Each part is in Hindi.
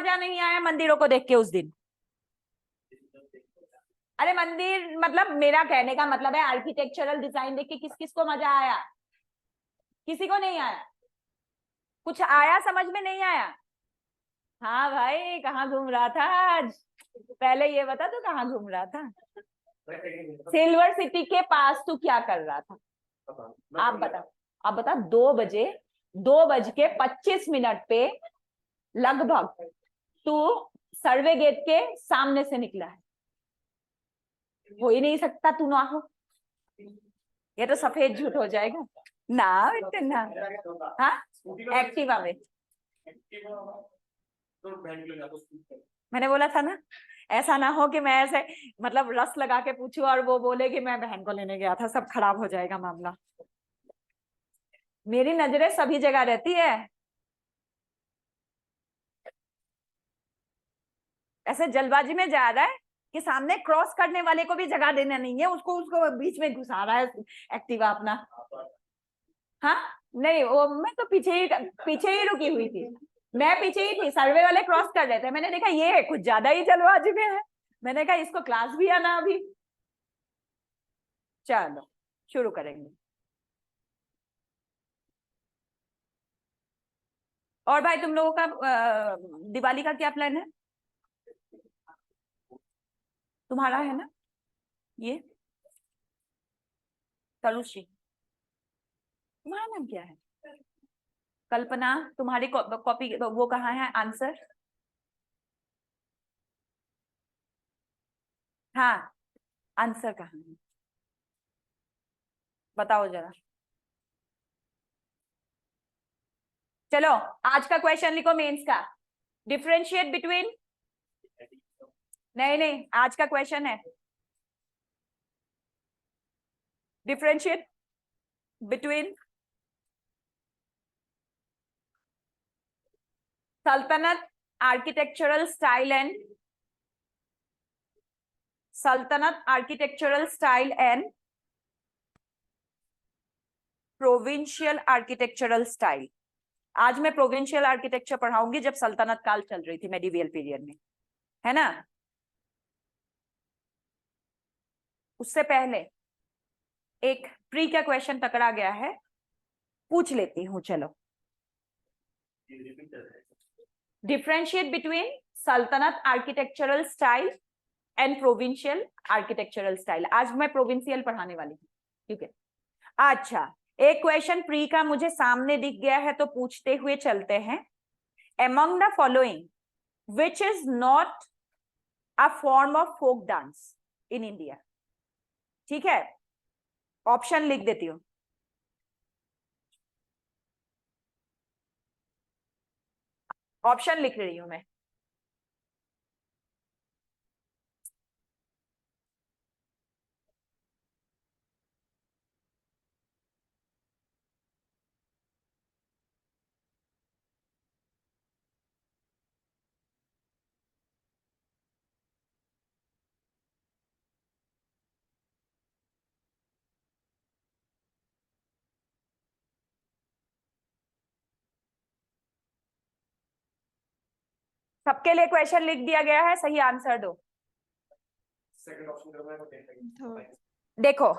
मजा नहीं आया मंदिरों को देख के उस दिन? अरे मंदिर मतलब, मेरा कहने का मतलब है आर्किटेक्चरल डिजाइन देख के किस किस को मजा आया? किसी को नहीं आया? कुछ आया समझ में नहीं आया? हाँ भाई, कहाँ घूम रहा था आज? पहले ये बता तू कहाँ घूम रहा था? सिल्वर सिटी के पास तू क्या कर रहा था? आप बता, आप बता। 2:25 पे लगभग तू सर्वे गेट के सामने से निकला है। हो ही नहीं सकता तू ना हो, ये तो सफेद झूठ हो जाएगा ना बेटे ना। हाँ, एक्टिवा में। मैंने बोला था ना, ऐसा ना हो कि मैं ऐसे मतलब रस लगा के पूछूं और वो बोले कि मैं बहन को लेने गया था, सब खराब हो जाएगा मामला। मेरी नजरें सभी जगह रहती है। ऐसे जल्दबाजी में जा रहा है कि सामने क्रॉस करने वाले को भी जगह देना नहीं है, उसको उसको बीच में घुसा रहा है एक्टिवा अपना। हाँ, नहीं वो मैं तो पीछे ही रुकी हुई थी। मैं पीछे ही थी, सर्वे वाले क्रॉस कर रहे थे, मैंने देखा ये कुछ ज्यादा ही जल्दबाजी में है। मैंने कहा इसको क्लास भी आना अभी। चलो शुरू करेंगे। और भाई तुम लोगों का दिवाली का क्या प्लान है? तुम्हारा है ना ये तरुषी, तुम्हारा नाम क्या है? कल्पना, तुम्हारी कॉपी वो कहाँ है आंसर? हाँ, आंसर कहाँ है बताओ जरा। चलो आज का क्वेश्चन लिखो मेंस का। डिफरेंशिएट बिटवीन, नहीं नहीं, आज का क्वेश्चन है डिफरेंशिएट बिटवीन सल्तनत architectural style and provincial architectural style. आज मैं प्रोविंशियल आर्किटेक्चर पढ़ाऊंगी जब सल्तनत काल चल रही थी मेडिवियल पीरियड में, है ना। उससे पहले एक प्री का क्वेश्चन पकड़ा गया है, पूछ लेती हूं चलो। डिफरेंशिएट बिटवीन सल्तनत architectural style and provincial architectural style. आज मैं प्रोविंशियल पढ़ाने वाली हूँ, ठीक है। अच्छा, एक क्वेश्चन प्री का मुझे सामने दिख गया है तो पूछते हुए चलते हैं। Among the following, which is not a form of folk dance in India? ठीक है, ऑप्शन लिख देती हूँ। ऑप्शन लिख रही हूं मैं। सबके लिए क्वेश्चन लिख दिया गया है, सही आंसर दो। देखो,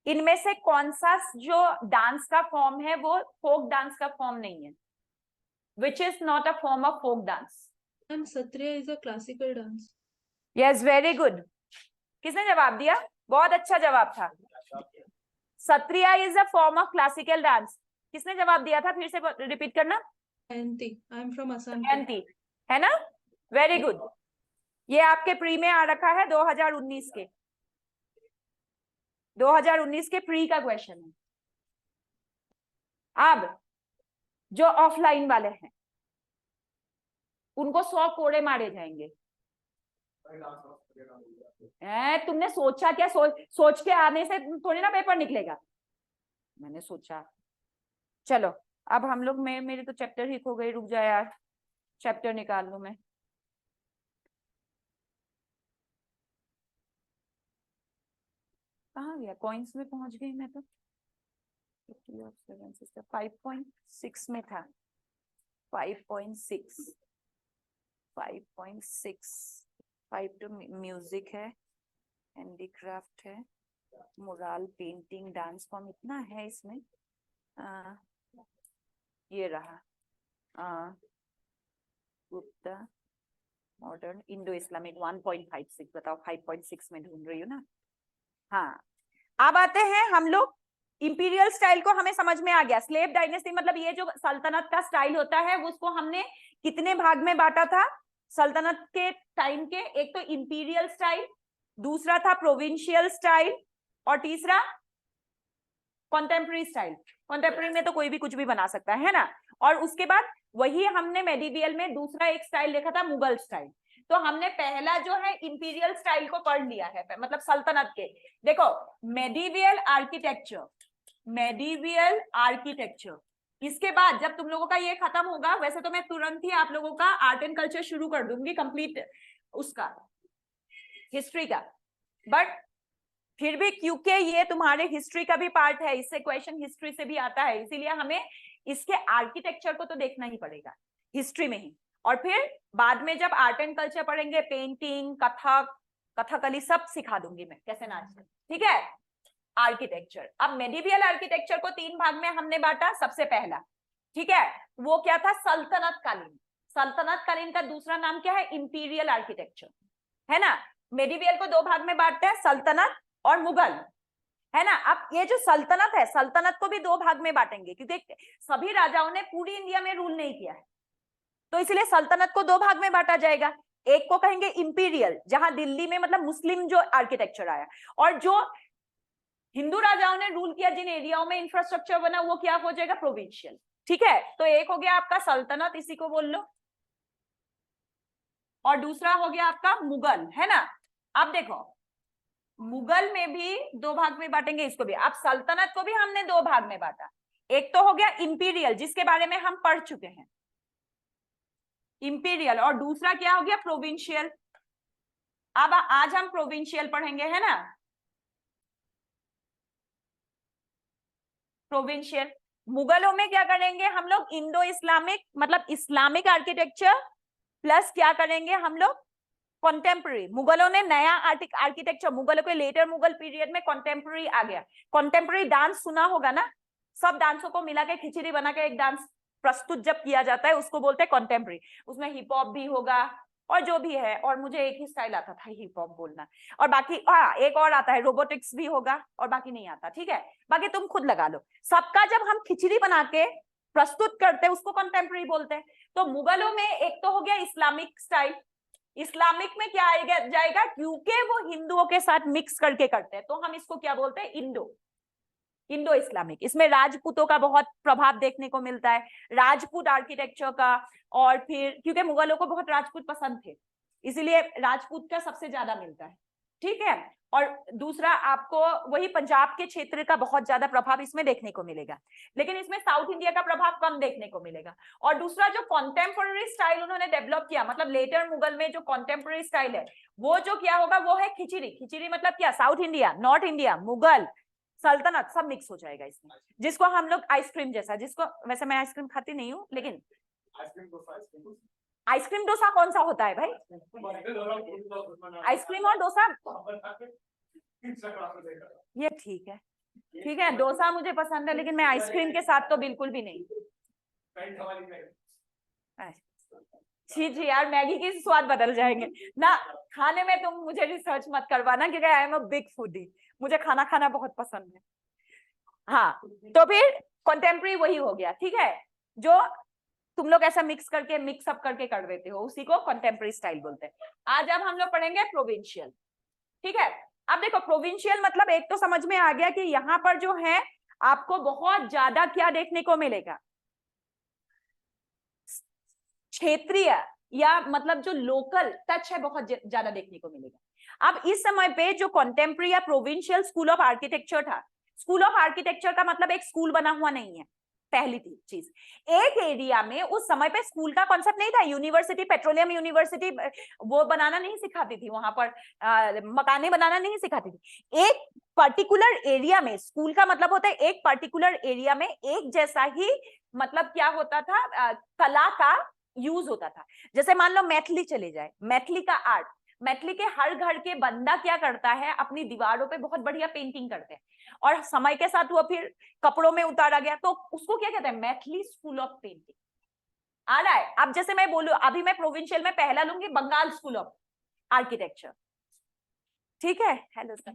इनमें से कौन सा जो डांस का फॉर्म है वो फोक डांस का फॉर्म नहीं है? Which is not a form of folk dance? Sattriya is a classical dance. Yes, very good. किसने जवाब दिया? बहुत अच्छा जवाब था। Sattriya is a form of classical dance. किसने जवाब दिया था? फिर से रिपीट करना। Jayanti, I am from Assam. Jayanti, है ना, वेरी गुड। ये आपके प्री में आ रखा है 2019 के, 2019 के प्री का क्वेश्चन है। अब जो ऑफलाइन वाले हैं उनको 100 कोड़े मारे जाएंगे। तुमने सोचा क्या? सोच के आने से थोड़ी ना पेपर निकलेगा। मैंने सोचा। चलो अब हम लोग, मेरे तो चैप्टर ही खो गई, रुक जा यार, चैप्टर निकाल लूं मैं। कहाँ गया? कॉइन्स में पहुंच गई मैं तो। 5.6 में था, 5.6। 5.6 5 तो म्यूजिक है, हैंडीक्राफ्ट है, मोरल, पेंटिंग, डांस फॉर्म, इतना है इसमें। ये रहा गुप्ता, मॉडर्न, इंडो इस्लामिक 1.56। बताओ 5.6 में ढूंढ रही हूँ ना। हाँ, अब आते हैं हम लोग इंपीरियल स्टाइल को, हमें समझ में आ गया। स्लेव डायनेस्टी मतलब ये जो सल्तनत का स्टाइल होता है उसको हमने कितने भाग में बांटा था सल्तनत के टाइम के? एक तो इंपीरियल स्टाइल, दूसरा था प्रोविंशियल स्टाइल, और तीसरा कॉन्टेम्पररी स्टाइल। कॉन्टेम्पररी में तो कोई भी कुछ भी बना सकता है ना। और उसके बाद वही हमने मेडिवियल में दूसरा एक स्टाइल देखा था, मुगल स्टाइल। तो हमने पहला जो है इंपीरियल स्टाइल को पढ़ लिया है, मतलब सल्तनत के। देखो मेडिवियल आर्किटेक्चर, मेडिवियल आर्किटेक्चर, इसके बाद जब तुम लोगों का ये खत्म होगा, वैसे तो मैं तुरंत ही आप लोगों का आर्ट एंड कल्चर शुरू कर दूंगी, कंप्लीट उसका हिस्ट्री का, बट फिर भी क्योंकि ये तुम्हारे हिस्ट्री का भी पार्ट है, इससे क्वेश्चन हिस्ट्री से भी आता है, इसीलिए हमें इसके आर्किटेक्चर को तो देखना ही पड़ेगा हिस्ट्री में ही। और फिर बाद में जब आर्ट एंड कल्चर पढ़ेंगे, पेंटिंग, कथक, कथकली सब सिखा दूंगी मैं कैसे नाचते, ठीक है। आर्किटेक्चर, अब मेडिवियल आर्किटेक्चर को 3 भाग में हमने बांटा। सबसे पहला, ठीक है, वो क्या था? सल्तनत कालीन। सल्तनत कालीन का दूसरा नाम क्या है? इंपीरियल आर्किटेक्चर, है ना। मेडिवियल को 2 भाग में बांटते हैं, सल्तनत और मुगल, है ना। अब ये जो सल्तनत है, सल्तनत को भी 2 भाग में बांटेंगे, क्योंकि सभी राजाओं ने पूरी इंडिया में रूल नहीं किया है, तो इसलिए सल्तनत को 2 भाग में बांटा जाएगा। एक को कहेंगे इंपीरियल, जहां दिल्ली में मतलब मुस्लिम जो आर्किटेक्चर आया, और जो हिंदू राजाओं ने रूल किया, जिन एरियाओं में इंफ्रास्ट्रक्चर बना, वो क्या हो जाएगा? प्रोविंशियल, ठीक है। तो एक हो गया आपका सल्तनत, इसी को बोल लो, और दूसरा हो गया आपका मुगल, है ना। अब देखो मुगल में भी 2 भाग में बांटेंगे इसको भी। अब सल्तनत को भी हमने 2 भाग में बांटा। एक तो हो गया इंपीरियल, जिसके बारे में हम पढ़ चुके हैं, इंपीरियल, और दूसरा क्या हो गया? प्रोविंशियल। अब आज हम प्रोविंशियल पढ़ेंगे, है ना। प्रोविंशियल मुगलों में क्या करेंगे हम लोग? इंडो इस्लामिक, मतलब इस्लामिक आर्किटेक्चर, प्लस क्या करेंगे हम लोग? कॉन्टेम्पररी। मुगलों ने नया आर्किटेक्चर, मुगलों के लेटर मुगल पीरियड में कॉन्टेम्पररी आ गया। कॉन्टेम्पररी डांस सुना होगा ना, सब डांसों को मिला के खिचड़ी बना के एक डांस प्रस्तुत जब किया जाता है, उसको बोलते हैं कॉन्टेम्पररी। उसमें हिप हॉप भी होगा और जो भी है, और मुझे एक ही स्टाइल आता था हिप हॉप बोलना, और बाकी हाँ एक और आता है, रोबोटिक्स भी होगा, और बाकी नहीं आता, ठीक है। बाकी तुम खुद लगा लो। सबका जब हम खिचड़ी बना के प्रस्तुत करते हैं उसको कॉन्टेम्पररी बोलते हैं। तो मुगलों में एक तो हो गया इस्लामिक स्टाइल। इस्लामिक में क्या आएगा जाएगा? क्योंकि वो हिंदुओं के साथ मिक्स करके करते हैं, तो हम इसको क्या बोलते हैं? Indo Islamic. इसमें राजपूतों का बहुत प्रभाव देखने को मिलता है, राजपूत आर्किटेक्चर का। और फिर क्योंकि मुगलों को बहुत राजपूत पसंद थे, इसीलिए राजपूत का सबसे ज्यादा मिलता है, ठीक है। और दूसरा आपको वही पंजाब के क्षेत्र का बहुत ज्यादा प्रभाव इसमें देखने को मिलेगा, लेकिन इसमें साउथ इंडिया का प्रभाव कम देखने को मिलेगा। और दूसरा जो कॉन्टेम्पररी स्टाइल उन्होंने डेवलप किया, मतलब लेटर मुगल में जो कॉन्टेम्पररी स्टाइल है, वो जो क्या होगा? वो है खिचड़ी। खिचड़ी मतलब क्या? South India, north India, Mughal, सल्तनत सब मिक्स हो जाएगा इसमें, जिसको हम लोग आइसक्रीम जैसा, जिसको वैसे मैं आइसक्रीम खाती नहीं हूँ, लेकिन आइसक्रीम डोसा कौन सा होता है भाई? आइसक्रीम और डोसा ये ठीक है, ठीक है। डोसा मुझे पसंद है, लेकिन मैं आइसक्रीम के साथ तो बिल्कुल भी नहीं। जी जी यार, मैगी के स्वाद बदल जाएंगे ना खाने में। तुम मुझे रिसर्च मत करवाना, क्योंकि I am a big foodie, मुझे खाना खाना बहुत पसंद है। हाँ, तो फिर कॉन्टेम्पररी वही हो गया, ठीक है, जो तुम लोग ऐसा मिक्स करके, मिक्सअप करके कर देते हो, उसी को कॉन्टेम्पररी स्टाइल बोलते हैं। आज अब हम लोग पढ़ेंगे प्रोविंशियल, ठीक है। अब देखो प्रोविंशियल मतलब एक तो समझ में आ गया कि यहाँ पर जो है आपको बहुत ज्यादा क्या देखने को मिलेगा? क्षेत्रीय या मतलब जो लोकल टच है बहुत ज्यादा देखने को मिलेगा। अब इस समय पे जो कॉन्टेम्पररी या प्रोविंशियल स्कूल ऑफ आर्किटेक्चर था, स्कूल ऑफ आर्किटेक्चर का मतलब एक स्कूल बना हुआ नहीं है, पहली चीज। एक एरिया में उस समय पे स्कूल का कॉन्सेप्ट नहीं था। यूनिवर्सिटी, पेट्रोलियम यूनिवर्सिटी वो बनाना नहीं सिखाती थी वहां पर, मकाने बनाना नहीं सिखाती थी। एक पर्टिकुलर एरिया में स्कूल का मतलब होता है एक पर्टिकुलर एरिया में एक जैसा ही, मतलब क्या होता था, कला का यूज होता था। जैसे मान लो मैथिली चले जाए, मैथिली का आर्ट, मैथिली के हर घर के बंदा क्या करता है, अपनी दीवारों पे बहुत बढ़िया पेंटिंग करते हैं, और समय के साथ वो फिर कपड़ों में उतारा गया, तो उसको क्या कहते हैं, मैथिली स्कूल ऑफ पेंटिंग। आ रहा है? अब जैसे मैं बोलूं, अभी मैं प्रोविंशियल में पहला लूंगी बंगाल स्कूल ऑफ आर्किटेक्चर, ठीक है? Hello sir.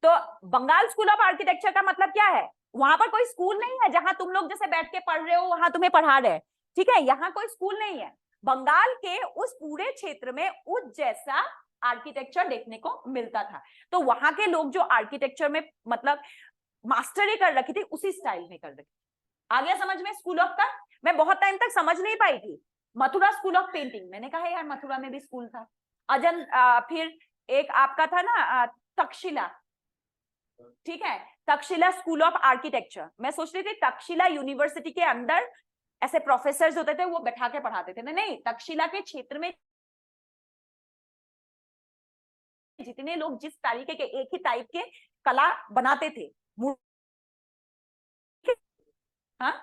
तो बंगाल स्कूल ऑफ आर्किटेक्चर का मतलब क्या है, वहां पर कोई स्कूल नहीं है जहां तुम लोग जैसे बैठ के पढ़ रहे हो, वहां तुम्हें पढ़ा रहे हैं, ठीक है? यहाँ कोई स्कूल नहीं है। बंगाल के उस पूरे क्षेत्र में उस जैसा आर्किटेक्चर देखने को मिलता था, तो वहां के लोग जो आर्किटेक्चर में मतलब मास्टरी कर रखी थी, उसी स्टाइल में कर रखी। आ गया समझ में स्कूल ऑफ का? मैं बहुत टाइम तक समझ नहीं पाई थी। मथुरा स्कूल ऑफ पेंटिंग, मैंने कहा यार मथुरा में भी स्कूल था। फिर एक आपका था ना तक्षशिला, ठीक है? तक्षशिला स्कूल ऑफ आर्किटेक्चर, मैं सोच रही थी तक्षशिला यूनिवर्सिटी के अंदर ऐसे प्रोफेसर होते थे, वो बैठा के पढ़ाते थे। नहीं, तक्षशिला के क्षेत्र में जितने लोग जिस तरीके के एक ही टाइप के कला बनाते थे, हाँ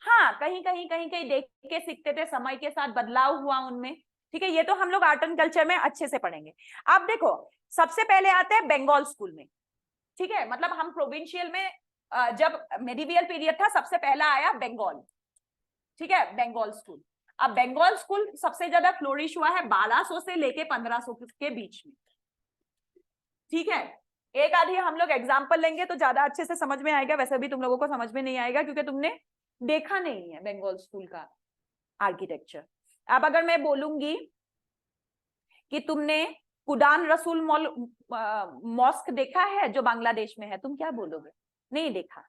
हाँ, कहीं कहीं कहीं कहीं देख के सीखते थे, समय के साथ बदलाव हुआ उनमें, ठीक है? ये तो हम लोग आर्ट एंड कल्चर में अच्छे से पढ़ेंगे। अब देखो, सबसे पहले आते हैं बंगाल स्कूल में, ठीक है? मतलब हम प्रोविंशियल में जब मेडिवियल पीरियड था, सबसे पहला आया बंगाल, ठीक है? बंगाल स्कूल। अब बंगाल स्कूल सबसे ज्यादा फ्लोरिश हुआ है 1200 से लेके 1500 के बीच में, ठीक है? एक आधी हम लोग एग्जाम्पल लेंगे तो ज्यादा अच्छे से समझ में आएगा, वैसे भी तुम लोगों को समझ में नहीं आएगा क्योंकि तुमने देखा नहीं है बंगाल स्कूल का आर्किटेक्चर। अब अगर मैं बोलूंगी कि तुमने कुदान रसूल मॉस्क देखा है जो बांग्लादेश में है, तुम क्या बोलोगे? नहीं देखा,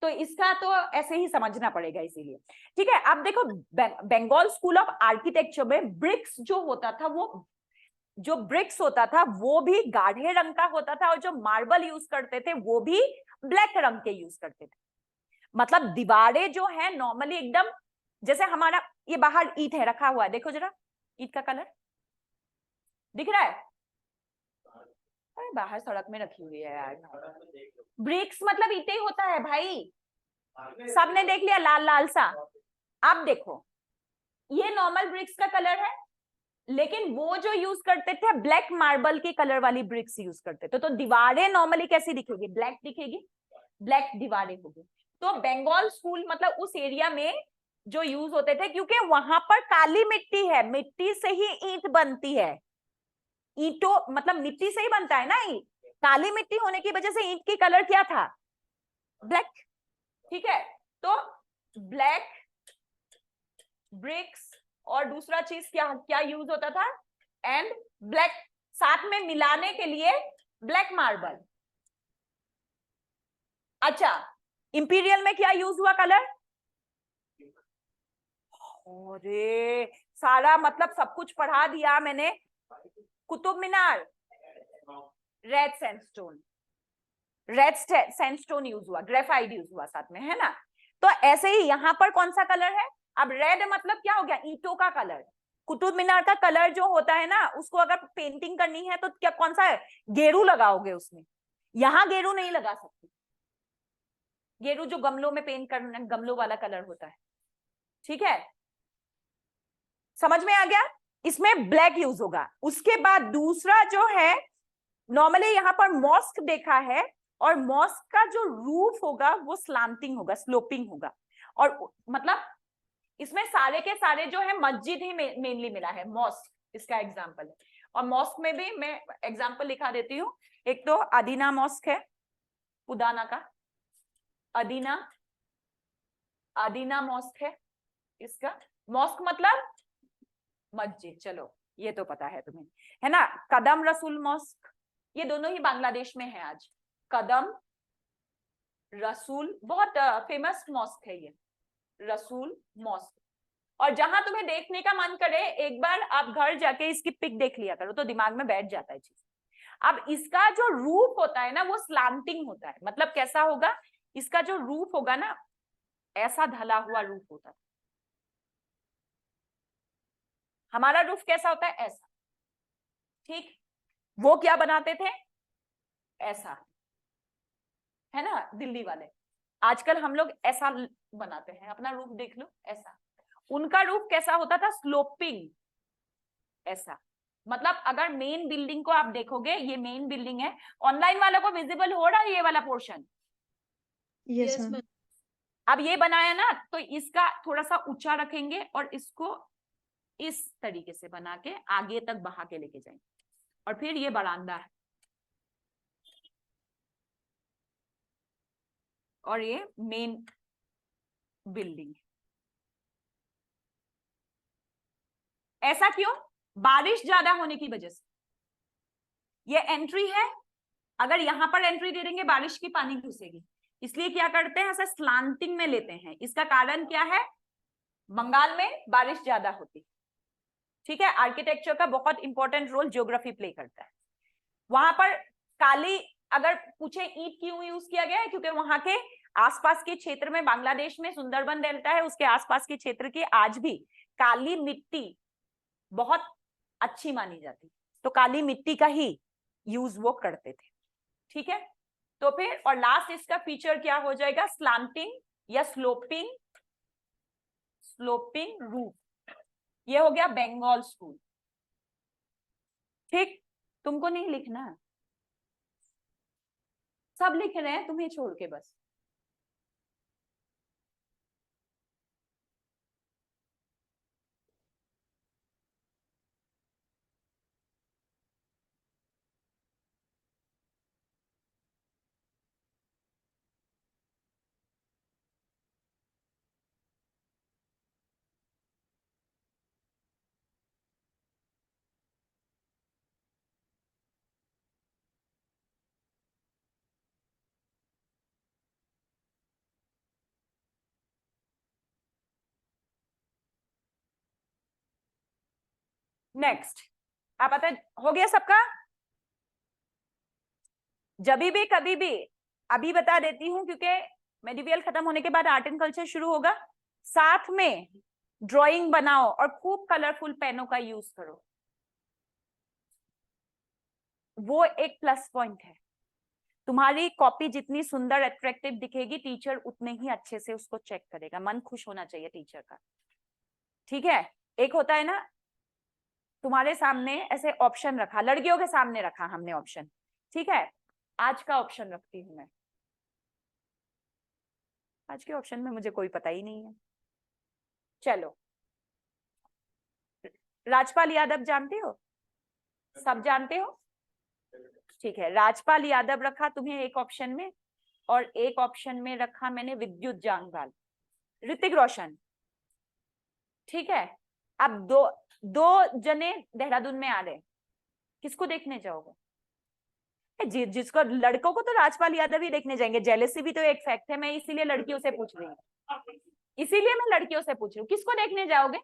तो इसका तो ऐसे ही समझना पड़ेगा इसीलिए, ठीक है? अब देखो, बंगाल स्कूल ऑफ आर्किटेक्चर में ब्रिक्स जो होता था, वो जो ब्रिक्स होता था वो भी गाढ़े रंग का होता था, और जो मार्बल यूज करते थे वो भी ब्लैक रंग के यूज करते थे। मतलब दीवारें जो है नॉर्मली एकदम, जैसे हमारा ये बाहर ईंट है रखा हुआ है, देखो जरा ईंट का कलर दिख रहा है? अरे बाहर सड़क में रखी हुई है यार। ब्रिक्स मतलब ईंटें होता है भाई, सबने देख लिया लाल लाल सा। अब देखो, ये नॉर्मल ब्रिक्स का कलर है, लेकिन वो जो यूज करते थे ब्लैक मार्बल के कलर वाली ब्रिक्स यूज करते थे, तो दीवारें नॉर्मली कैसी दिखेगी? ब्लैक दिखेगी, ब्लैक दीवारें होगी। तो बंगाल स्कूल मतलब उस एरिया में जो यूज होते थे, क्योंकि वहां पर काली मिट्टी है, मिट्टी से ही ईंट बनती है, ईंटों मतलब मिट्टी से ही बनता है ना ईंट, काली मिट्टी होने की वजह से ईंट की कलर क्या था? ब्लैक, ठीक है? तो ब्लैक ब्रिक्स, और दूसरा चीज क्या क्या यूज होता था? एंड ब्लैक, साथ में मिलाने के लिए ब्लैक मार्बल। अच्छा, इंपीरियल में क्या यूज हुआ कलर? अरे सारा मतलब सब कुछ पढ़ा दिया मैंने। Qutub Minar red sandstone, red sandstone use हुआ, ग्रेफाइट यूज हुआ साथ में, है ना? तो ऐसे ही यहाँ पर कौन सा कलर है? अब रेड मतलब क्या हो गया? ईंटों का कलर। कुतुब मीनार का कलर जो होता है ना, उसको अगर पेंटिंग करनी है तो क्या कौन सा है? गेरू लगाओगे उसमें, यहाँ गेरू नहीं लगा सकती। गेरू जो गमलों में पेंट करना, गमलों वाला कलर होता है, ठीक है? समझ में आ गया? इसमें ब्लैक यूज होगा। उसके बाद दूसरा जो है, नॉर्मली यहाँ पर मॉस्क देखा है, और मॉस्क का जो रूफ होगा वो स्लांटिंग होगा, स्लोपिंग होगा, और मतलब इसमें सारे के सारे जो है मस्जिद ही मेनली मिला है, मॉस्क इसका एग्जांपल है। और मॉस्क में भी मैं एग्जांपल लिखा देती हूँ, एक तो अदीना मॉस्क है, उदाना का अदीना, अदीना मॉस्क है इसका। मॉस्क मतलब मस्जिद, चलो ये तो पता है तुम्हें, है ना? कदम रसूल मॉस्क, ये दोनों ही बांग्लादेश में है आज। कदम रसूल बहुत फेमस मॉस्क है ये, रसूल मॉस्क। और जहां तुम्हें देखने का मन करे, एक बार आप घर जाके इसकी पिक देख लिया करो, तो दिमाग में बैठ जाता है चीज। अब इसका जो रूफ होता है ना, वो स्लांटिंग होता है। मतलब कैसा होगा? इसका जो रूफ होगा ना, ऐसा ढला हुआ रूफ होता है। हमारा रूफ कैसा होता है? ऐसा, ठीक? वो क्या बनाते थे? ऐसा, है ना, दिल्ली वाले। आजकल हम लोग ऐसा बनाते हैं, अपना रूफ देख लो ऐसा, उनका रूफ कैसा होता था, स्लोपिंग ऐसा। मतलब अगर मेन बिल्डिंग को आप देखोगे, ये मेन बिल्डिंग है, ऑनलाइन वालों को विजिबल हो रहा है ये वाला पोर्शन? Yes, Yes, ma'am. अब ये बनाया ना, तो इसका थोड़ा सा ऊंचा रखेंगे और इसको इस तरीके से बना के आगे तक बहा के लेके जाएंगे, और फिर ये बरामदा है और ये मेन बिल्डिंग। ऐसा क्यों? बारिश ज्यादा होने की वजह से। ये एंट्री है, अगर यहां पर एंट्री दे देंगे बारिश की पानी घुसेगी, इसलिए क्या करते हैं, ऐसा स्लांटिंग में लेते हैं। इसका कारण क्या है, बंगाल में बारिश ज्यादा होती, ठीक है। आर्किटेक्चर का बहुत इंपॉर्टेंट रोल ज्योग्राफी प्ले करता है। वहां पर काली, अगर पूछे ईंट क्यों यूज किया गया है, क्योंकि वहां के आसपास के क्षेत्र में, बांग्लादेश में सुंदरबन डेल्टा है, उसके आसपास के क्षेत्र की आज भी काली मिट्टी बहुत अच्छी मानी जाती, तो काली मिट्टी का ही यूज वो करते थे, ठीक है। तो फिर और लास्ट इसका फीचर क्या हो जाएगा, स्लांटिंग या स्लोपिंग, स्लोपिंग रूफ। ये हो गया बंगाल स्कूल, ठीक। तुमको नहीं लिखना, सब लिख रहे हैं तुम्हें छोड़ के बस। नेक्स्ट, आप पता हो गया सबका? जब भी कभी भी, अभी बता देती हूं क्योंकि मेडिवियल खत्म होने के बाद आर्ट एंड कल्चर शुरू होगा। साथ में ड्राइंग बनाओ और खूब कलरफुल पेनों का यूज करो, वो एक प्लस पॉइंट है। तुम्हारी कॉपी जितनी सुंदर अट्रैक्टिव दिखेगी, टीचर उतने ही अच्छे से उसको चेक करेगा, मन खुश होना चाहिए टीचर का, ठीक है। एक होता है ना, तुम्हारे सामने ऐसे ऑप्शन रखा, लड़कियों के सामने रखा हमने ऑप्शन, ठीक है। आज का ऑप्शन रखती हूं मैं, आज के ऑप्शन में मुझे कोई पता ही नहीं है। चलो, राजपाल यादव जानते हो, सब जानते हो, ठीक है। राजपाल यादव रखा तुम्हें एक ऑप्शन में, और एक ऑप्शन में रखा मैंने विद्युत जांगवाल, ऋतिक रोशन, ठीक है। अब दो जने देहरादून में आ रहे, किसको देखने जाओगे? जिसको, लड़कों को तो राजपाल यादव ही देखने जाएंगे, जेलेसी भी तो एक फैक्ट है, मैं इसीलिए लड़कियों से पूछ रही हूँ, इसीलिए मैं लड़कियों से पूछ रही हूँ, किसको देखने जाओगे?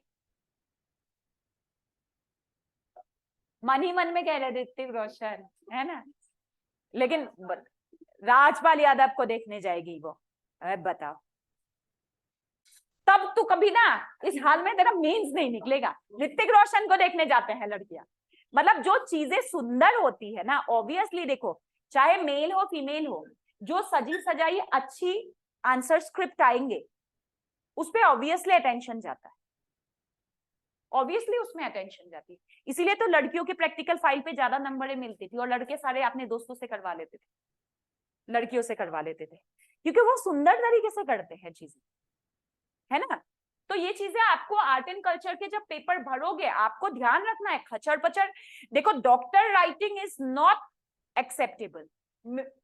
मन ही मन में कह रहे ऋतिक रोशन, है ना, लेकिन राजपाल यादव को देखने जाएगी वो, बताओ। तब तो कभी ना इस हाल में तेरा मीन्स नहीं निकलेगा। ऋतिक रोशन को देखने जाते हैं लड़कियां, मतलब जो चीजें सुंदर होती है ना, ऑब्वियसली देखो, चाहे मेल हो फीमेल हो, जो सजी सजाई अच्छी आंसर स्क्रिप्ट आएंगे उस पर ऑब्वियसली अटेंशन जाता है, ऑब्वियसली उसमें अटेंशन जाती है। इसीलिए तो लड़कियों के प्रैक्टिकल फाइल पे ज्यादा नंबरें मिलती थी, और लड़के सारे अपने दोस्तों से करवा लेते थे, लड़कियों से करवा लेते थे, क्योंकि वो सुंदर तरीके से करते हैं चीजें, है ना। तो ये चीजें आपको आर्ट एंड कल्चर के जब पेपर भरोगे आपको ध्यान रखना है। खचर पचर, देखो doctor writing is not acceptable,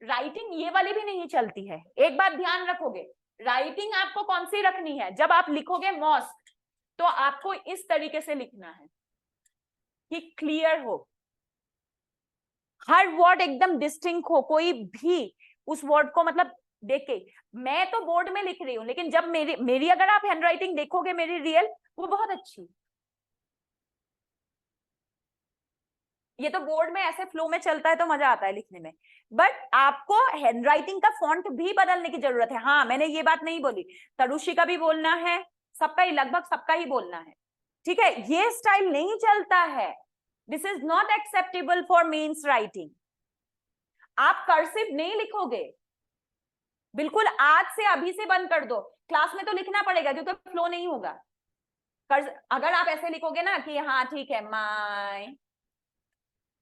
writing ये वाली भी नहीं चलती है। एक बात ध्यान रखोगे, राइटिंग आपको कौन सी रखनी है, जब आप लिखोगे मॉस्क तो आपको इस तरीके से लिखना है कि क्लियर हो, हर वर्ड एकदम डिस्टिंक्ट हो, कोई भी उस वर्ड को मतलब देख के, मैं तो बोर्ड में लिख रही हूं लेकिन जब मेरी अगर आप हैंडराइटिंग देखोगे मेरी रियल, वो बहुत अच्छी, ये तो बोर्ड में ऐसे फ्लो में चलता है तो मजा आता है लिखने में, बट आपको हैंडराइटिंग का फॉन्ट भी बदलने की जरूरत है। हाँ, मैंने ये बात नहीं बोली, तरुषी का भी बोलना है, सबका ही, लगभग सबका ही बोलना है, ठीक है। ये स्टाइल नहीं चलता है, this is not acceptable for means writing. आप कर्सिव नहीं लिखोगे, बिल्कुल आज से अभी से बंद कर दो, क्लास में तो लिखना पड़ेगा क्योंकि फ्लो नहीं होगा। अगर आप ऐसे लिखोगे ना कि हाँ ठीक है माय,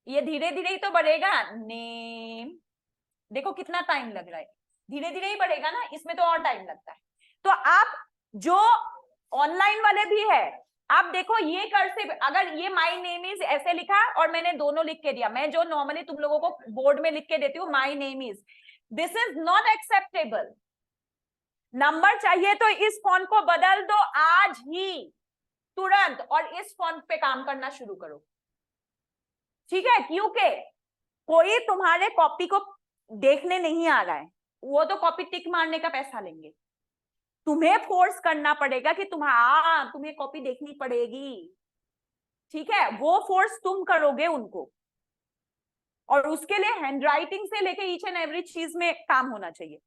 ये धीरे धीरे ही तो बढ़ेगा, नेम, देखो कितना टाइम लग रहा है, धीरे धीरे ही बढ़ेगा ना, इसमें तो और टाइम लगता है। तो आप जो ऑनलाइन वाले भी है, आप देखो ये कर्सिव, अगर ये माय नेम इज ऐसे लिखा और मैंने दोनों लिख के दिया, मैं जो नॉर्मली तुम लोगों को बोर्ड में लिख के देती हूँ my name is, this is not acceptable. Number चाहिए तो इस फॉन्ट को बदल दो आज ही, तुरंत, और इस फॉन्ट पे काम करना शुरू करो, ठीक है? क्योंकि कोई तुम्हारे कॉपी को देखने नहीं आ रहा है, वो तो कॉपी टिक मारने का पैसा लेंगे, तुम्हें फोर्स करना पड़ेगा कि तुम्हें कॉपी देखनी पड़ेगी, ठीक है? वो फोर्स तुम करोगे उनको, और उसके लिए हैंडराइटिंग से लेके ईच एंड एवरी चीज में काम होना चाहिए।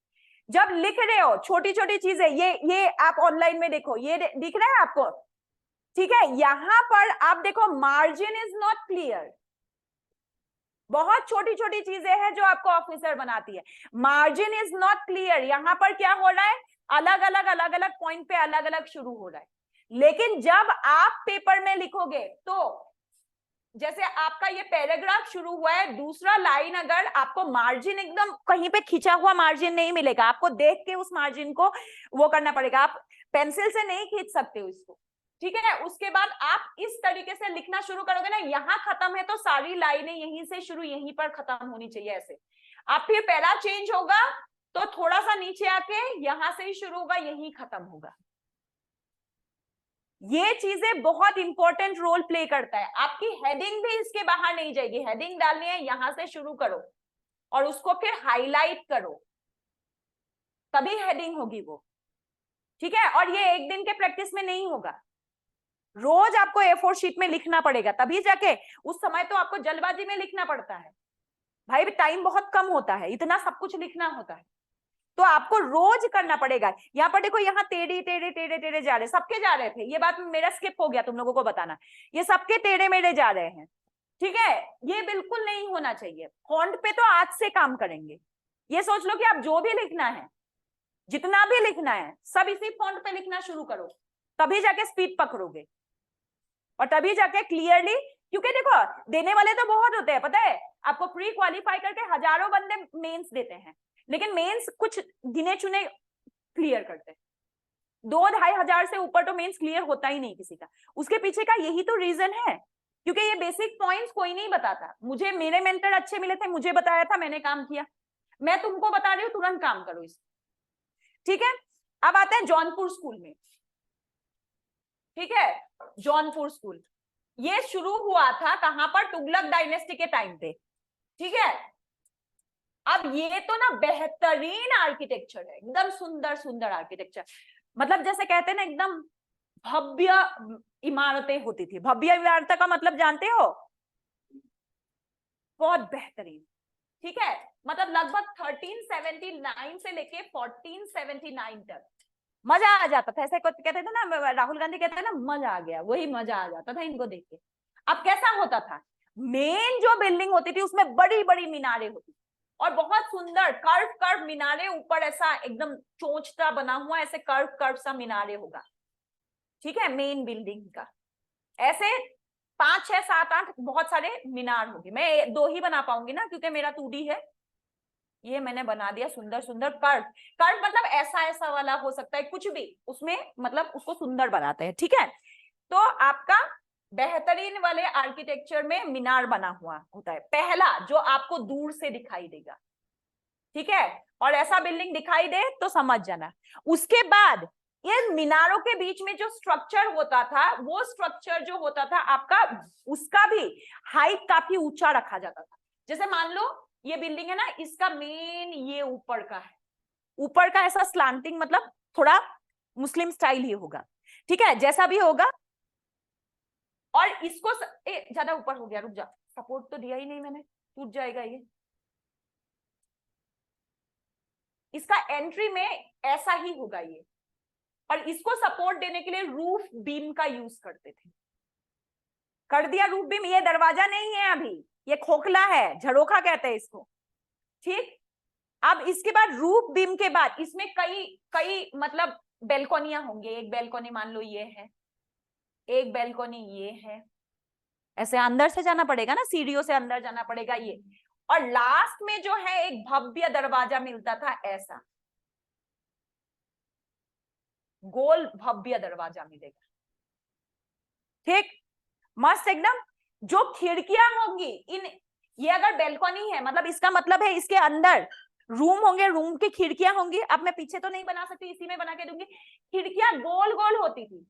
जब लिख रहे हो छोटी छोटी चीजें, ये आप ऑनलाइन में देखो, ये दिख रहा है आपको, ठीक है? यहां पर आप देखो मार्जिन इज नॉट क्लियर, बहुत छोटी छोटी चीजें हैं जो आपको ऑफिसर बनाती है। मार्जिन इज नॉट क्लियर, यहां पर क्या हो रहा है, अलग अलग पॉइंट पे अलग अलग शुरू हो रहा है। लेकिन जब आप पेपर में लिखोगे तो जैसे आपका ये पैराग्राफ शुरू हुआ है, दूसरा लाइन अगर आपको मार्जिन एकदम कहीं पे खिंचा हुआ मार्जिन नहीं मिलेगा, आपको देख के उस मार्जिन को वो करना पड़ेगा, आप पेंसिल से नहीं खींच सकते हो इसको, ठीक है? उसके बाद आप इस तरीके से लिखना शुरू करोगे ना, यहां खत्म है तो सारी लाइनें यहीं से शुरू यहीं पर खत्म होनी चाहिए, ऐसे। अब फिर पैरा चेंज होगा तो थोड़ा सा नीचे आके यहां से ही शुरू होगा, यहीं खत्म होगा। ये चीजें बहुत इंपॉर्टेंट रोल प्ले करता है। आपकी हेडिंग भी इसके बाहर नहीं जाएगी, हेडिंग डालनी है यहां से शुरू करो और उसको फिर हाईलाइट करो, तभी हेडिंग होगी वो, ठीक है? और ये एक दिन के प्रैक्टिस में नहीं होगा, रोज आपको A4 शीट में लिखना पड़ेगा, तभी जाके, उस समय तो आपको जल्दबाजी में लिखना पड़ता है भाई, टाइम बहुत कम होता है, इतना सब कुछ लिखना होता है, तो आपको रोज करना पड़ेगा। यहाँ पर देखो, यहाँ टेढ़े टेढ़े टेढ़े टेढ़े जा रहे, सबके जा रहे थे, ये बात मेरा स्किप हो गया तुम लोगों को बताना, ये सबके टेढ़े मेढ़े जा रहे हैं, ठीक है? ये बिल्कुल नहीं होना चाहिए। फॉन्ट पे तो आज से काम करेंगे, ये सोच लो कि आप जो भी लिखना है, जितना भी लिखना है, सब इसी फॉन्ट पे लिखना शुरू करो, तभी जाके स्पीड पकड़ोगे और तभी जाके क्लियरली, क्योंकि देखो देने वाले तो बहुत होते हैं, पता है आपको, प्री क्वालिफाई करके हजारों बंदे मेंस देते हैं, लेकिन मेंस कुछ गिने चुने क्लियर करते हैं, 2-2,500 से ऊपर तो मेंस क्लियर होता ही नहीं किसी का। उसके पीछे का यही तो रीजन है, क्योंकि ये बेसिक पॉइंट्स कोई नहीं बताता। मुझे मेरे मेंटर अच्छे मिले थे, मुझे बताया था, मैंने काम किया, मैं तुमको बता रही हूँ, तुरंत काम करो इस, ठीक है? अब आते हैं जौनपुर स्कूल में, ठीक है? जौनपुर स्कूल ये शुरू हुआ था कहां पर, तुगलक डायनेस्टी के टाइम पे, ठीक है? अब ये तो ना बेहतरीन आर्किटेक्चर है, एकदम सुंदर सुंदर आर्किटेक्चर, मतलब जैसे कहते हैं ना एकदम भव्य इमारतें होती थी। भव्य इमारत का मतलब जानते हो, बहुत बेहतरीन, ठीक है? मतलब लगभग 1379 से लेके 1479 तक मजा आ जाता था, ऐसे कहते थे ना, राहुल गांधी कहते हैं ना मजा आ गया, वही मजा आ जाता था इनको देख के। अब कैसा होता था, मेन जो बिल्डिंग होती थी उसमें बड़ी बड़ी मीनारें होती थी, और बहुत सुंदर कर्व कर्व मीनारे, ऊपर ऐसा एकदम चोंचता बना हुआ ऐसे कर्व कर्व सा मीनारे होगा, ठीक है? मेन बिल्डिंग का ऐसे 5, 6, 7, 8 बहुत सारे मीनार होंगे, मैं 2 ही बना पाऊंगी ना क्योंकि मेरा 2D है, ये मैंने बना दिया सुंदर सुंदर कर्व। कर्व मतलब ऐसा ऐसा वाला हो सकता है, कुछ भी उसमें, मतलब उसको सुंदर बनाते हैं, ठीक है? तो आपका बेहतरीन वाले आर्किटेक्चर में मीनार बना हुआ होता है, पहला जो आपको दूर से दिखाई देगा, ठीक है? और ऐसा बिल्डिंग दिखाई दे तो समझ जाना। उसके बाद ये मीनारों के बीच में जो स्ट्रक्चर होता था, वो स्ट्रक्चर जो होता था आपका, उसका भी हाइट काफी ऊंचा रखा जाता था। जैसे मान लो ये बिल्डिंग है ना, इसका मेन ये ऊपर का है, ऊपर का ऐसा स्लांटिंग, मतलब थोड़ा मुस्लिम स्टाइल ही होगा, ठीक है? जैसा भी होगा, और इसको ज्यादा ऊपर हो गया, रुक जा, सपोर्ट तो दिया ही नहीं मैंने, टूट जाएगा ये। इसका एंट्री में ऐसा ही होगा ये, और इसको सपोर्ट देने के लिए रूफ बीम का यूज करते थे, कर दिया रूफ बीम। ये दरवाजा नहीं है अभी, ये खोखला है, झरोखा कहते हैं इसको, ठीक? अब इसके बाद रूफ बीम के बाद इसमें कई कई मतलब बेलकोनियां होंगे। एक बेलकोनी मान लो ये है, एक बेलकोनी ये है, ऐसे अंदर से जाना पड़ेगा ना, सीढ़ियों से अंदर जाना पड़ेगा ये, और लास्ट में जो है एक भव्य दरवाजा मिलता था ऐसा, गोल भव्य दरवाजा मिलेगा। ठीक, मस्त एकदम। जो खिड़कियां होंगी इन, ये अगर बेलकनी है मतलब इसका मतलब है इसके अंदर रूम होंगे, रूम की खिड़कियां होंगी। अब मैं पीछे तो नहीं बना सकती, इसी में बना के दूंगी। खिड़कियां गोल गोल होती थी,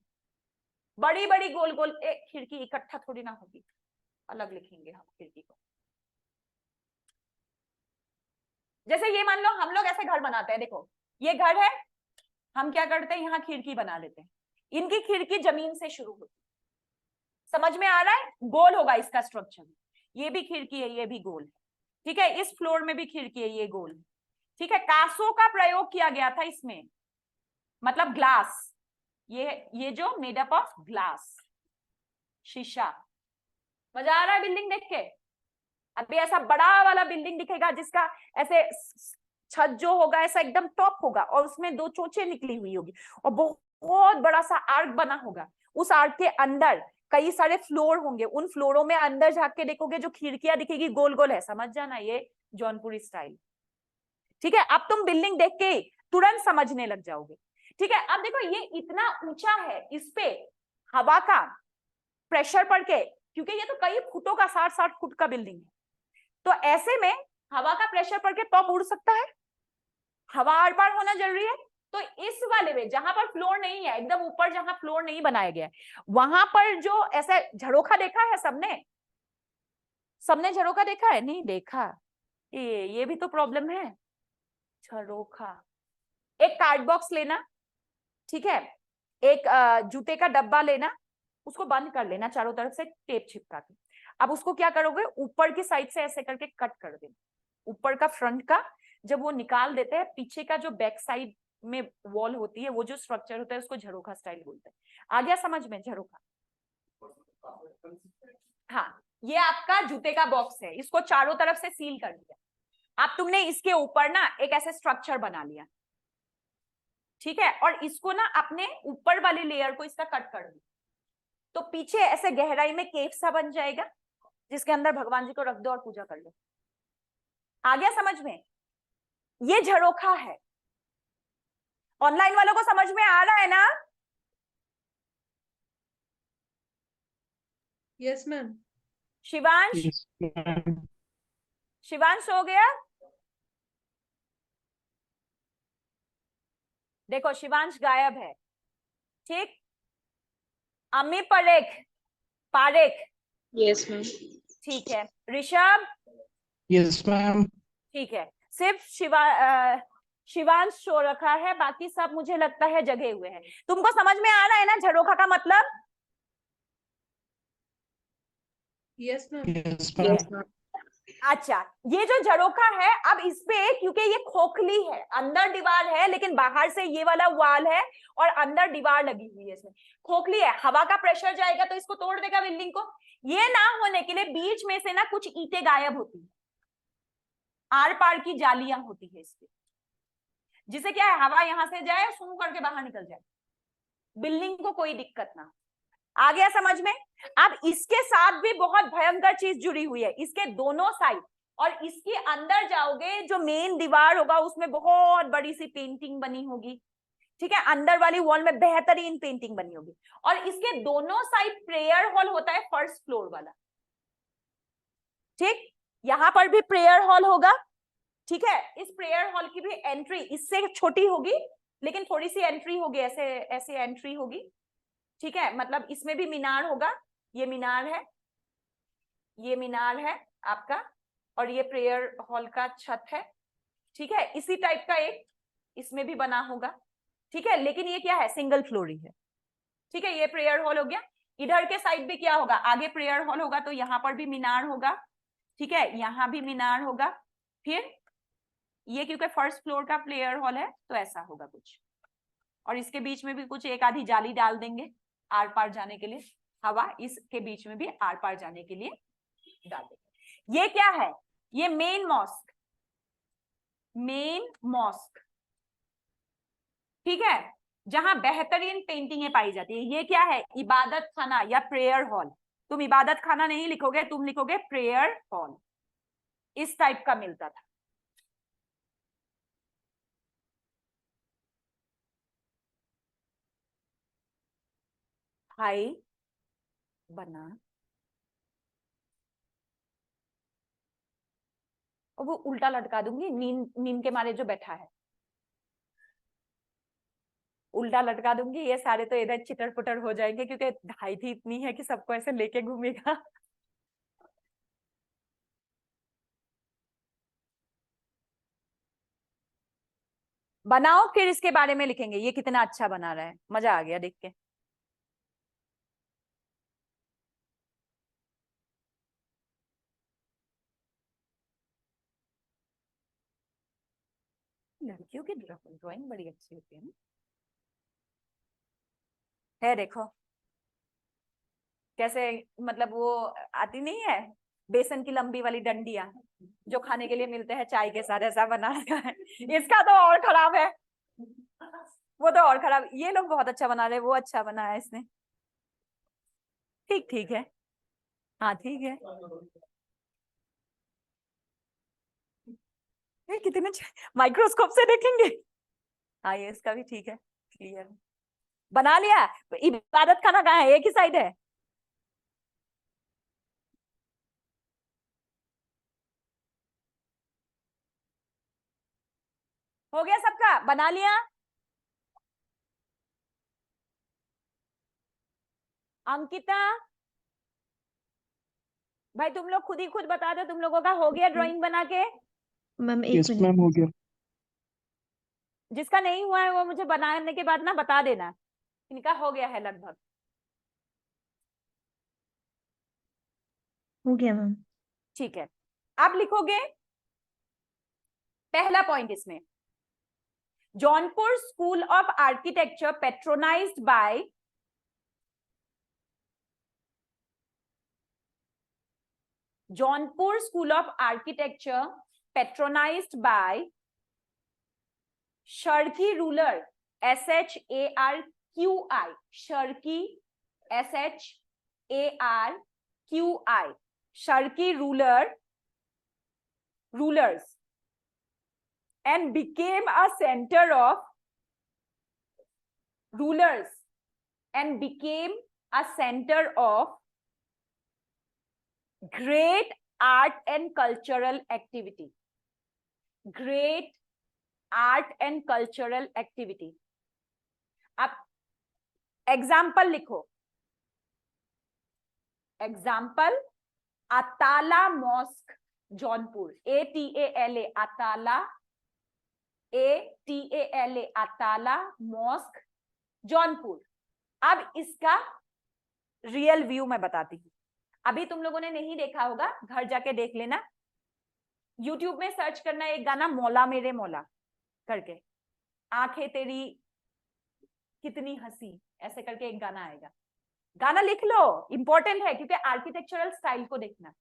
बड़ी बड़ी गोल गोल। एक खिड़की इकट्ठा थोड़ी ना होगी, अलग लिखेंगे हम खिड़की को। जैसे ये मान लो हम लोग ऐसे घर बनाते हैं, देखो ये घर है, हम क्या करते हैं यहाँ खिड़की बना लेते हैं। इनकी खिड़की जमीन से शुरू होती, समझ में आ रहा है? गोल होगा इसका स्ट्रक्चर। ये भी खिड़की है, ये भी गोल है। ठीक है, इस फ्लोर में भी खिड़की है, ये गोल है। ठीक है, कांसों का प्रयोग किया गया था इसमें, मतलब ग्लास, ये जो मेड अप ऑफ ग्लास, शीशा। मजा आ रहा है बिल्डिंग देख के? अभी ऐसा बड़ा वाला बिल्डिंग दिखेगा जिसका ऐसे छत जो होगा ऐसा एकदम टॉप होगा और उसमें दो चोंचे निकली हुई होगी और बहुत बड़ा सा आर्क बना होगा। उस आर्क के अंदर कई सारे फ्लोर होंगे, उन फ्लोरों में अंदर झांक के देखोगे जो खिड़कियां दिखेगी गोल गोल है, समझ जाना ये जौनपुरी स्टाइल। ठीक है, अब तुम बिल्डिंग देख के तुरंत समझने लग जाओगे। ठीक है, अब देखो ये इतना ऊंचा है, इस पे हवा का प्रेशर पड़ के, क्योंकि ये तो कई फुटों का 60-60 फुट का बिल्डिंग है, तो ऐसे में हवा का प्रेशर पड़ के टॉप उड़ सकता है, हवा आर पार होना जरूरी है। तो इस वाले में जहां पर फ्लोर नहीं है, एकदम ऊपर जहां फ्लोर नहीं बनाया गया है, वहां पर जो ऐसा झरोखा देखा है सबने? सबने झरोखा देखा है? नहीं देखा, ये भी तो प्रॉब्लम है। झरोखा, एक कार्ड बॉक्स लेना, ठीक है, एक जूते का डब्बा लेना, उसको बंद कर लेना चारों तरफ से टेप चिपका के। अब उसको क्या करोगे, ऊपर की साइड से ऐसे करके कट कर देना, ऊपर का फ्रंट का। जब वो निकाल देते हैं, पीछे का जो बैक साइड में वॉल होती है, वो जो स्ट्रक्चर होता है उसको झरोखा स्टाइल बोलते हैं। आ गया समझ में? झरोखा। हाँ, ये आपका जूते का बॉक्स है, इसको चारों तरफ से सील कर दिया। अब तुमने इसके ऊपर ना एक ऐसे स्ट्रक्चर बना लिया, ठीक है, और इसको ना अपने ऊपर वाली लेयर को इसका कट कर दिया, तो पीछे ऐसे गहराई में केव सा बन जाएगा जिसके अंदर भगवान जी को रख दो और पूजा कर लो। आ गया समझ में? ये झरोखा है। ऑनलाइन वालों को समझ में आ रहा है ना? Yes ma'am. शिवांश, शिवांश हो गया? देखो शिवांश गायब है। ठीक, अम्मी परेख, पारेख, यस मैम। ठीक है, ऋषभ, यस मैम। ठीक है, सिर्फ शिवांश शो रखा है, बाकी सब मुझे लगता है जगे हुए हैं। तुमको समझ में आ रहा है ना झरोखा का मतलब? Yes ma'am. Yes ma'am. अच्छा, ये जो झरोखा है, अब इस पे क्योंकि ये खोखली है, अंदर दीवार है लेकिन बाहर से ये वाला वाल है और अंदर दीवार लगी हुई है, इसमें खोखली है, हवा का प्रेशर जाएगा तो इसको तोड़ देगा बिल्डिंग को। ये ना होने के लिए बीच में से ना कुछ ईंटें गायब होती है, आर पार की जालियां होती है इसके, जिसे क्या है, हवा यहां से जाए, सूंघ करके बाहर निकल जाए, बिल्डिंग को कोई दिक्कत ना। आ गया समझ में? अब इसके साथ भी बहुत भयंकर चीज जुड़ी हुई है, इसके दोनों साइड, और इसके अंदर जाओगे जो मेन दीवार होगा उसमें बहुत बड़ी सी पेंटिंग बनी होगी, ठीक है, अंदर वाली वॉल में बेहतरीन पेंटिंग बनी होगी, और इसके दोनों साइड प्रेयर हॉल होता है फर्स्ट फ्लोर वाला। ठीक, यहां पर भी प्रेयर हॉल होगा, ठीक है, इस प्रेयर हॉल की भी एंट्री इससे छोटी होगी लेकिन थोड़ी सी एंट्री होगी, ऐसे ऐसे एंट्री होगी, ठीक है, मतलब इसमें भी मीनार होगा, ये मीनार है, ये मीनार है आपका, और ये प्रेयर हॉल का छत है, ठीक है, इसी टाइप का एक इसमें भी बना होगा, ठीक है, लेकिन ये क्या है, सिंगल फ्लोरी है, ठीक है, ये प्रेयर हॉल हो गया। इधर के साइड भी क्या होगा, आगे प्रेयर हॉल होगा तो यहाँ पर भी मीनार होगा, ठीक है, यहाँ भी मीनार होगा, फिर ये क्योंकि फर्स्ट फ्लोर का प्रेयर हॉल है तो ऐसा होगा कुछ, और इसके बीच में भी कुछ एक आधी जाली डाल देंगे आर पार जाने के लिए, हवा इसके बीच में भी आर पार जाने के लिए डाल देंगे। ये क्या है, ये मेन मॉस्क, मेन मॉस्क, ठीक है, जहां बेहतरीन पेंटिंगें पाई जाती है। ये क्या है? इबादत खाना या प्रेयर हॉल। तुम इबादत खाना नहीं लिखोगे, तुम लिखोगे प्रेयर हॉल। इस टाइप का मिलता था। हाई बना, और वो उल्टा लटका दूंगी, नींद नींद के मारे जो बैठा है उल्टा लटका दूंगी। ये सारे तो इधर चिटर पुटर हो जाएंगे, क्योंकि हाइट ही इतनी है कि सबको ऐसे लेके घूमेगा। बनाओ, फिर इसके बारे में लिखेंगे ये कितना अच्छा बना रहा है। मजा आ गया देख के। लड़कियों की ड्राइंग बड़ी अच्छी होती है ना। है देखो कैसे, मतलब वो आती नहीं है बेसन की लंबी वाली डंडियां जो खाने के लिए मिलते हैं चाय के साथ, ऐसा बना रखा है। इसका तो और खराब है, वो तो और खराब। ये लोग बहुत अच्छा बना रहे हैं, वो अच्छा बना है इसने। ठीक ठीक है, हाँ ठीक है। ये कितने माइक्रोस्कोप से देखेंगे। हाँ ये इसका भी ठीक है, क्लियर बना लिया। इबादत खाना कहाँ है? एक ही साइड है। हो गया सबका? बना लिया? अंकिता भाई तुम लोग खुद ही खुद बता दो, तुम लोगों का हो गया ड्राइंग बना के? मैम एक यस मिनट। मैम, हो गया। जिसका नहीं हुआ है वो मुझे बनाने के बाद ना बता देना। इनका हो गया है लगभग। हो गया मैम। ठीक है, अब लिखोगे पहला पॉइंट इसमें, Jaunpur school of architecture patronised by Jaunpur school of architecture patronised by Sharqi ruler SHARQI, Sharqi SHARQI, Sharqi rulers and became a center of rulers and became a center of great art and cultural activity. Great art and cultural activity. अब एग्जाम्पल लिखो। Example, Atala mosque Jaunpur, ATALA, Atala, ATALA, Atala mosque Jaunpur. अब इसका रियल व्यू मैं बताती हूँ। अभी तुम लोगों ने नहीं देखा होगा, घर जाके देख लेना। यूट्यूब में सर्च करना एक गाना मौला मेरे मौला करके, आंखें तेरी कितनी हंसी, ऐसे करके एक गाना आएगा। गाना लिख लो, इंपॉर्टेंट है, क्योंकि आर्किटेक्चरल स्टाइल को देखना।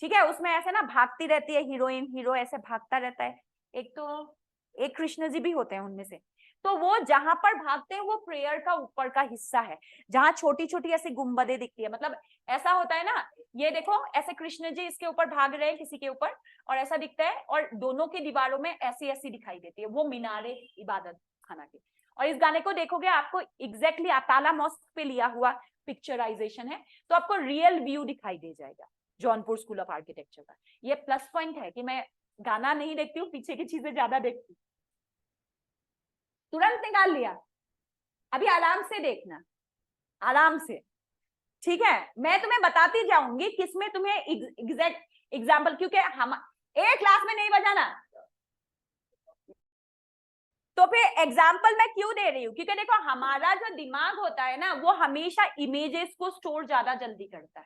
ठीक है, उसमें ऐसे ना भागती रहती है हीरोइन, हीरो ऐसे भागता रहता है। एक कृष्ण जी भी होते हैं उनमें से। तो वो जहां पर भागते हैं वो प्रेयर का ऊपर का हिस्सा है, जहां छोटी छोटी ऐसी गुंबदें दिखती है। मतलब ऐसा होता है ना, ये देखो ऐसे कृष्ण जी इसके ऊपर भाग रहे हैं किसी के ऊपर, और ऐसा दिखता है, और दोनों की दीवारों में ऐसी ऐसी दिखाई देती है, वो मीनारे इबादत खाना की। और इस गाने को देखोगे आपको एग्जैक्टली अताला मॉस्क पे लिया हुआ पिक्चराइजेशन है, तो आपको रियल व्यू दिखाई दे जाएगा जौनपुर स्कूल ऑफ आर्किटेक्चर का। ये प्लस पॉइंट है कि मैं गाना नहीं देखती हूँ, पीछे की चीजें ज्यादा देखती हूँ। तुरंत निकाल लिया, अभी आराम से देखना, आराम से। ठीक है, मैं तुम्हें बताती जाऊंगी किसमें तुम्हें एग्जैक्ट एग्जाम्पल, क्योंकि हम एक क्लास में नहीं बजाना, तो फिर एग्जाम्पल मैं क्यों दे रही हूँ? क्योंकि देखो हमारा जो दिमाग होता है ना, वो हमेशा इमेजेस को स्टोर ज्यादा जल्दी करता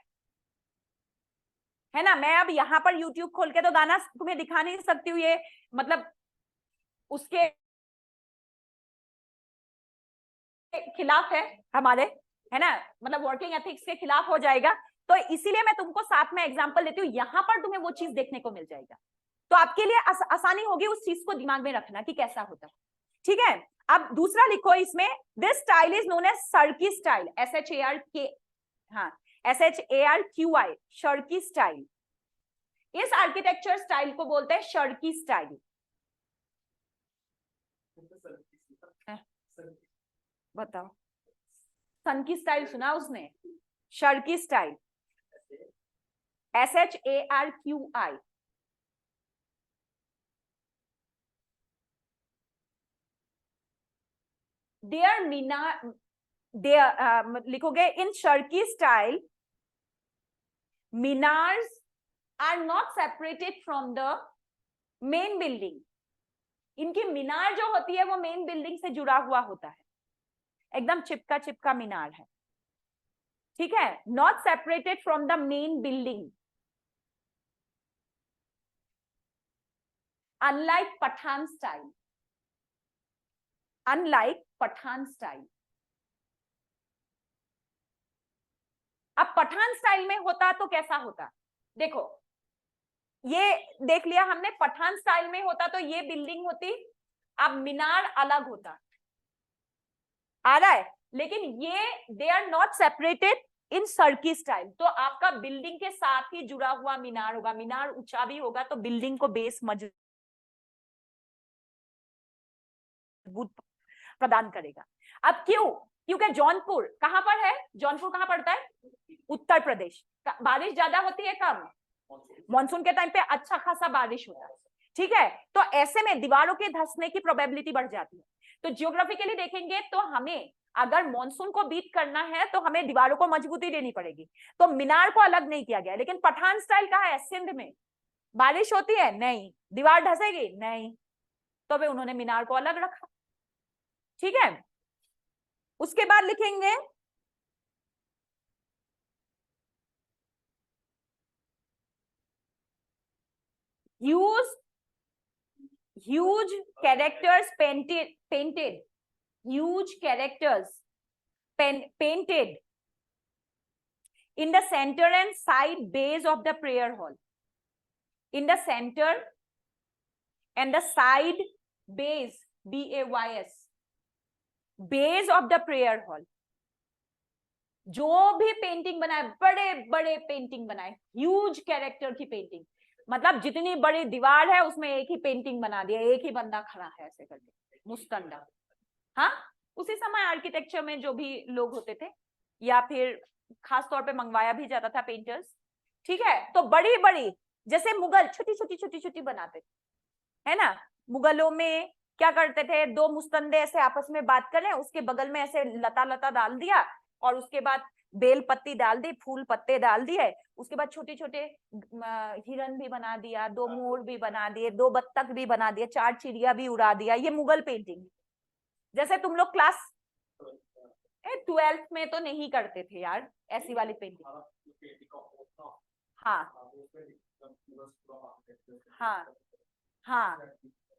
है ना। मैं अब यहाँ पर यूट्यूब खोल के तो गाना तुम्हें दिखा नहीं सकती हूँ, ये मतलब उसके खिलाफ है हमारे, है ना, मतलब वर्किंग एथिक्स के खिलाफ हो जाएगा। तो इसीलिए मैं तुमको साथ में एग्जांपल देती हूँ, यहां पर तुम्हें वो चीज देखने को मिल जाएगा। तो आपके लिए आसानी होगी उस चीज को दिमाग में रखना कि कैसा होता है। ठीक है, अब दूसरा लिखो इसमें, this style is known as Sharqi style, SHARK, हाँ SHARQI, शर्की स्टाइल। इस आर्किटेक्चर स्टाइल को बोलते हैं शर्की स्टाइल। बताओ, सन की स्टाइल सुना उसने? Sharqi style, SHARQI। Their minar, their लिखोगे in Sharqi style, minars are not separated from the main building. इनकी मीनार जो होती है वो मेन बिल्डिंग से जुड़ा हुआ होता है, एकदम चिपका चिपका मीनार है। ठीक है, not separated from the main building, unlike Pathan style, unlike Pathan style. अब पठान स्टाइल में होता तो कैसा होता? देखो, ये देख लिया हमने, पठान स्टाइल में होता तो ये बिल्डिंग होती, अब मीनार अलग होता, आ रहा है? लेकिन ये they are not separated in Sharqi style, तो आपका बिल्डिंग के साथ ही जुड़ा हुआ मीनार होगा, मीनार ऊंचा भी होगा तो बिल्डिंग को बेस मजबूत प्रदान करेगा। अब क्यों? क्योंकि जौनपुर कहां पर है? जौनपुर कहां पड़ता है? उत्तर प्रदेश। बारिश ज्यादा होती है कब? मॉनसून के टाइम पे अच्छा खासा बारिश होता है। ठीक है, तो ऐसे में दीवारों के धंसने की प्रोबेबिलिटी बढ़ जाती है। तो जियोग्राफिकली देखेंगे तो हमें अगर मॉनसून को बीट करना है तो हमें दीवारों को मजबूती देनी पड़ेगी, तो मीनार को अलग नहीं किया गया। लेकिन पठान स्टाइल कहाँ है? सिंध में। बारिश होती है? नहीं। दीवार धंसेगी? नहीं। तो वे उन्होंने मीनार को अलग रखा। ठीक है, उसके बाद लिखेंगे huge characters painted huge characters painted in the center and side base of the prayer hall, in the center and the side base, BAYS, base of the prayer hall। जो भी पेंटिंग बनाए, बड़े बड़े पेंटिंग बनाए, ह्यूज कैरेक्टर की पेंटिंग, मतलब जितनी बड़ी दीवार है उसमें एक ही पेंटिंग बना दिया, एक ही बंदा खड़ा है ऐसे करके, मुस्तंडा। हाँ, उसी समय आर्किटेक्चर में जो भी लोग होते थे, या फिर खास तौर पे मंगवाया भी जाता था पेंटर्स। ठीक है, तो बड़ी बड़ी, जैसे मुगल छोटी छोटी छोटी छोटी बनाते थे, है ना? मुगलों में क्या करते थे, दो मुस्तंदे ऐसे आपस में बात करें, उसके बगल में ऐसे लता लता डाल दिया, और उसके बाद बेल पत्ती डाल दी, फूल पत्ते डाल दिए, उसके बाद छोटे छोटे हिरन भी बना दिया, दो मोर भी बना दिए, दो बत्तख भी बना दिए, चार चिड़िया भी उड़ा दिया। ये मुगल पेंटिंग। जैसे तुम लोग क्लास 12th में तो नहीं करते थे यार ऐसी वाली पेंटिंग। हाँ हाँ हाँ,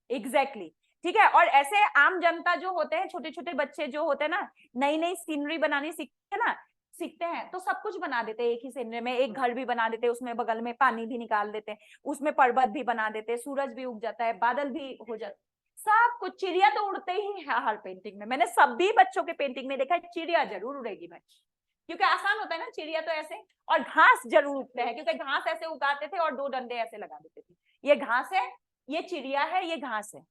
एग्जैक्टली। ठीक है, और ऐसे आम जनता जो होते हैं, छोटे छोटे बच्चे जो होते हैं ना, नई नई सीनरी बनानी सीखते हैं, तो सब कुछ बना देते हैं एक ही सीनरी में। एक घर भी बना देते हैं, उसमें बगल में पानी भी निकाल देते हैं, उसमें पर्वत भी बना देते हैं, सूरज भी उग जाता है, बादल भी हो जाता है, सब कुछ। चिड़िया तो उड़ते ही है हर पेंटिंग में, मैंने सभी बच्चों के पेंटिंग में देखा है, चिड़िया जरूर उड़ेगी भाई, क्योंकि आसान होता है ना चिड़िया तो ऐसे। और घास जरूर उगते हैं, क्योंकि घास ऐसे उगाते थे और दो डंडे ऐसे लगा देते थे, ये घास है, ये चिड़िया है, ये घास है।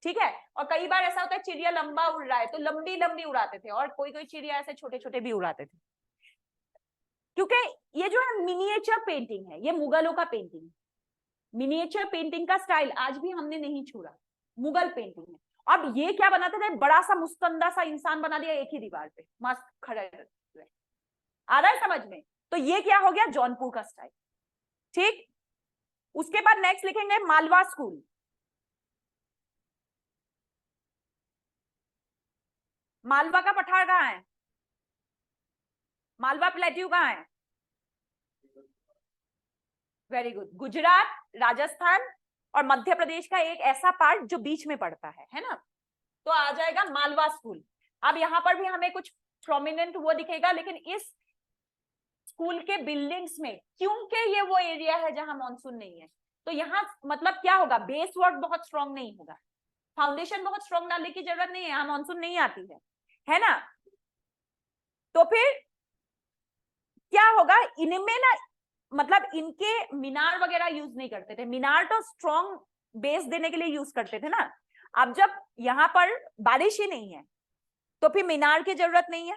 ठीक है, और कई बार ऐसा होता है चिड़िया लंबा उड़ रहा है तो लंबी लंबी उड़ाते थे, और कोई कोई चिड़िया ऐसे छोटे छोटे भी उड़ाते थे। क्योंकि ये जो है मिनिएचर पेंटिंग है, ये मुगलों का पेंटिंग है। मिनिएचर पेंटिंग का स्टाइल आज भी हमने नहीं छोड़ा, मुगल पेंटिंग है। अब ये क्या बनाते थे, बड़ा सा मुस्तंदा सा इंसान बना दिया एक ही दीवार पे, मस्त खड़े हुए। आ रहा है समझ में? तो ये क्या हो गया, जौनपुर का स्टाइल। ठीक, उसके बाद नेक्स्ट लिखेंगे मालवा स्कूल। मालवा का पठार कहाँ है? मालवा प्लेट्यू कहाँ है? वेरी गुड, गुजरात, राजस्थान और मध्य प्रदेश का एक ऐसा पार्ट जो बीच में पड़ता है ना? तो आ जाएगा मालवा स्कूल। अब यहाँ पर भी हमें कुछ प्रोमिनेंट वो दिखेगा, लेकिन इस स्कूल के बिल्डिंग्स में, क्योंकि ये वो एरिया है जहां मॉनसून नहीं है, तो यहाँ मतलब क्या होगा, बेस वर्क बहुत स्ट्रॉन्ग नहीं होगा, फाउंडेशन बहुत स्ट्रॉन्ग डालने की जरूरत नहीं है, यहाँ मानसून नहीं आती है ना। तो फिर क्या होगा, इनमें ना मतलब इनके मीनार वगैरह यूज नहीं करते थे, मीनार तो स्ट्रॉन्ग बेस देने के लिए यूज करते थे ना। अब जब यहाँ पर बारिश ही नहीं है तो फिर मीनार की जरूरत नहीं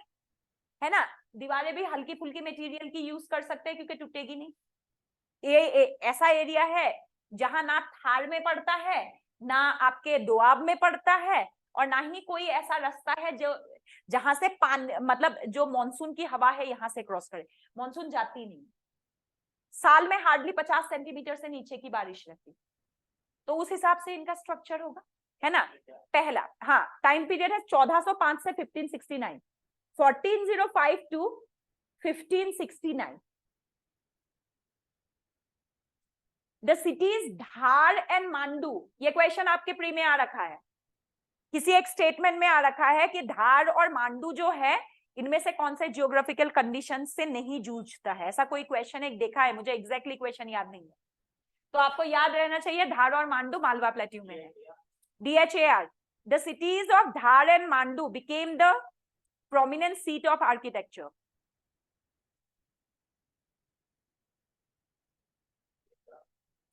है ना। दीवारें भी हल्की फुल्की मटेरियल की यूज कर सकते हैं क्योंकि टूटेगी नहीं। ऐसा एरिया है जहां ना थार में पड़ता है, ना आपके दोआब में पड़ता है, और ना ही कोई ऐसा रास्ता है जो जहां से पानी मतलब जो मॉनसून की हवा है यहाँ से क्रॉस करे। मॉनसून जाती नहीं, साल में हार्डली 50 सेंटीमीटर से नीचे की बारिश रहती, तो उस हिसाब से इनका स्ट्रक्चर होगा, है ना। पहला, हाँ, टाइम पीरियड है 1405 से 1569, 1405 to 1569। The cities Dhar and Mandu, ये क्वेश्चन आपके प्री में आ रखा है, किसी एक स्टेटमेंट में आ रखा है कि धार और मांडू जो है इनमें से कौन से जियोग्राफिकल कंडीशन से नहीं जूझता है। ऐसा कोई क्वेश्चन एक देखा है, मुझे एग्जैक्टली क्वेश्चन याद नहीं है, तो आपको याद रहना चाहिए धार और मांडू मालवा प्लेट्यू में है। DHAR, the cities of Dhar and Mandu became the prominent seat of architecture.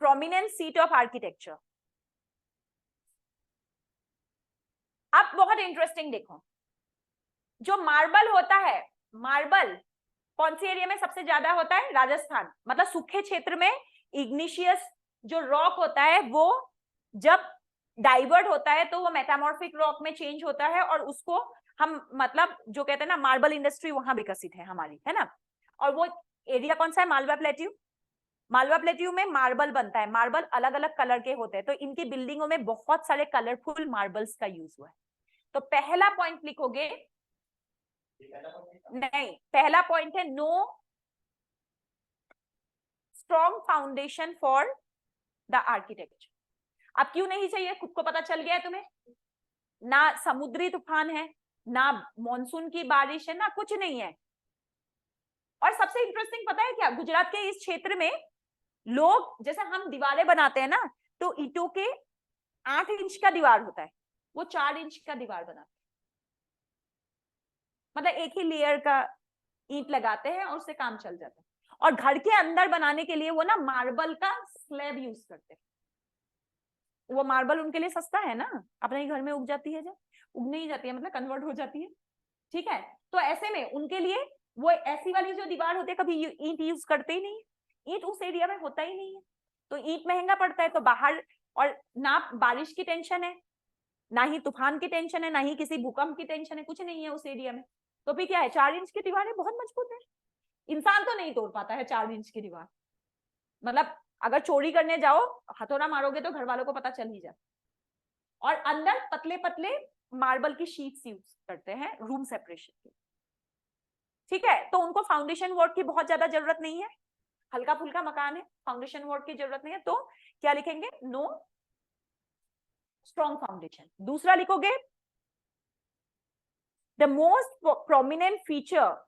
Prominent seat of architecture. अब बहुत इंटरेस्टिंग देखो, जो मार्बल होता है, मार्बल कौन सी एरिया में सबसे ज्यादा होता है, राजस्थान, मतलब सूखे क्षेत्र में इग्निशियस जो रॉक होता है वो जब डाइवर्ट होता है तो वो मेटामॉर्फिक रॉक में चेंज होता है, और उसको हम मतलब जो कहते हैं ना मार्बल इंडस्ट्री वहां विकसित है हमारी, है ना। और वो एरिया कौन सा है, मालवा प्लेट्यू। मालवा प्लेट्यू में मार्बल बनता है, मार्बल अलग अलग कलर के होते हैं, तो इनकी बिल्डिंगों में बहुत सारे कलरफुल मार्बल्स का यूज हुआ है। तो पहला पॉइंट लिखोगे, नहीं, पहला पॉइंट है no strong foundation for the architecture. अब क्यों नहीं चाहिए, खुद को पता चल गया है तुम्हें, ना समुद्री तूफान है, ना मॉनसून की बारिश है, ना कुछ नहीं है। और सबसे इंटरेस्टिंग पता है क्या, गुजरात के इस क्षेत्र में लोग जैसे हम दीवारें बनाते हैं ना, तो ईंटों के 8 इंच का दीवार होता है, वो 4 इंच का दीवार बनाते हैं, मतलब एक ही लेयर का ईंट लगाते हैं और उससे काम चल जाता है। और घर के अंदर बनाने के लिए वो ना मार्बल का स्लैब यूज करते हैं, वो मार्बल उनके लिए सस्ता है ना, अपने घर में उग जाती है, जब उग नहीं जाती है मतलब कन्वर्ट हो जाती है, ठीक है। तो ऐसे में उनके लिए वो ऐसी वाली जो दीवार होती है, कभी ईंट यूज करते ही नहीं, ईंट उस एरिया में होता ही नहीं है, तो ईंट महंगा पड़ता है, तो बाहर, और ना बारिश की टेंशन है, ना ही तूफान की टेंशन है, ना ही किसी भूकंप की टेंशन है, कुछ नहीं है उस एरिया में। तो फिर क्या है, 4 इंच की दीवारें बहुत मजबूत है, इंसान तो नहीं तोड़ पाता है 4 इंच की दीवार, मतलब अगर चोरी करने जाओ हथौड़ा मारोगे तो घर वालों को पता चल ही जाए। और अंदर पतले पतले मार्बल की शीट्स यूज करते हैं रूम सेपरेशन के, ठीक है। तो उनको फाउंडेशन वर्क की बहुत ज्यादा जरूरत नहीं है, हल्का फुल्का मकान है, फाउंडेशन वर्क की जरूरत नहीं है, तो क्या लिखेंगे, नो स्ट्रॉन्ग फाउंडेशन। दूसरा लिखोगे, the most prominent feature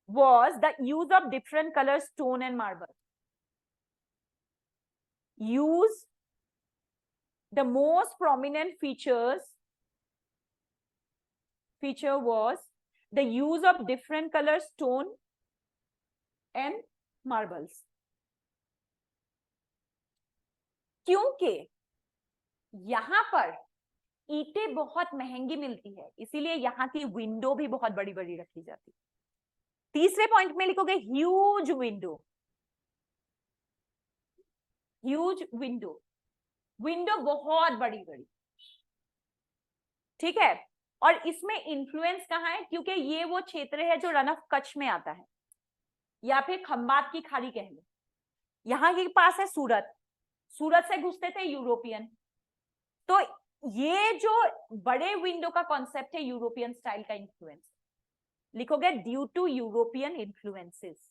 was the use of different color stone and marble. The most prominent feature was the use of different color stone and marbles. क्योंकि यहां पर ईंटें बहुत महंगी मिलती है, इसीलिए यहाँ की विंडो भी बहुत बड़ी बड़ी रखी जाती है। तीसरे पॉइंट में लिखोगे huge window, huge window, window बहुत बड़ी बड़ी, ठीक है। और इसमें इन्फ्लुएंस कहाँ है, क्योंकि ये वो क्षेत्र है जो रन ऑफ कच्छ में आता है, या फिर खंबात की खाड़ी कह लो, यहाँ के पास है सूरत, सूरत से घुसते थे यूरोपियन, तो ये जो बड़े विंडो का कॉन्सेप्ट है यूरोपियन स्टाइल का इन्फ्लुएंस, लिखोगे ड्यू टू यूरोपियन इन्फ्लुएंसेस।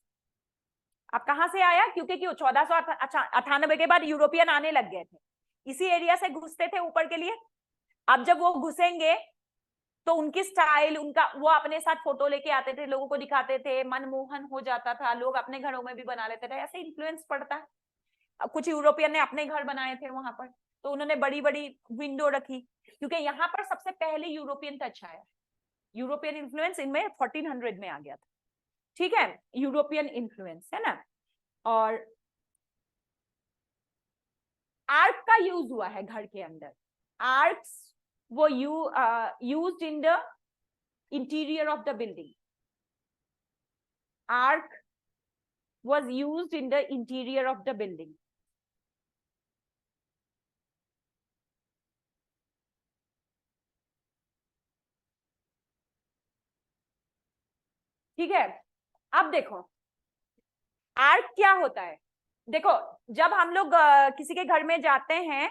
अब कहां से आया, क्योंकि 1498 के बाद यूरोपियन आने लग गए थे, इसी एरिया से घुसते थे ऊपर के लिए। अब जब वो घुसेंगे तो उनकी स्टाइल, उनका, वो अपने साथ फोटो लेके आते थे, लोगों को दिखाते थे, मनमोहन हो जाता था, लोग अपने घरों में भी बना लेते थे, ऐसे इन्फ्लुएंस पड़ता है। कुछ यूरोपियन ने अपने घर बनाए थे वहां पर, तो उन्होंने बड़ी बड़ी विंडो रखी, क्योंकि यहाँ पर सबसे पहले यूरोपियन टच आया, यूरोपियन इन्फ्लुएंस इनमें 1400 में आ गया था, ठीक है, यूरोपियन इन्फ्लुएंस है ना। और आर्क का यूज हुआ है घर के अंदर, आर्क्स वो used in the interior of the building, arc was used in the interior of the building. ठीक है, अब देखो आर्क क्या होता है। देखो जब हम लोग किसी के घर में जाते हैं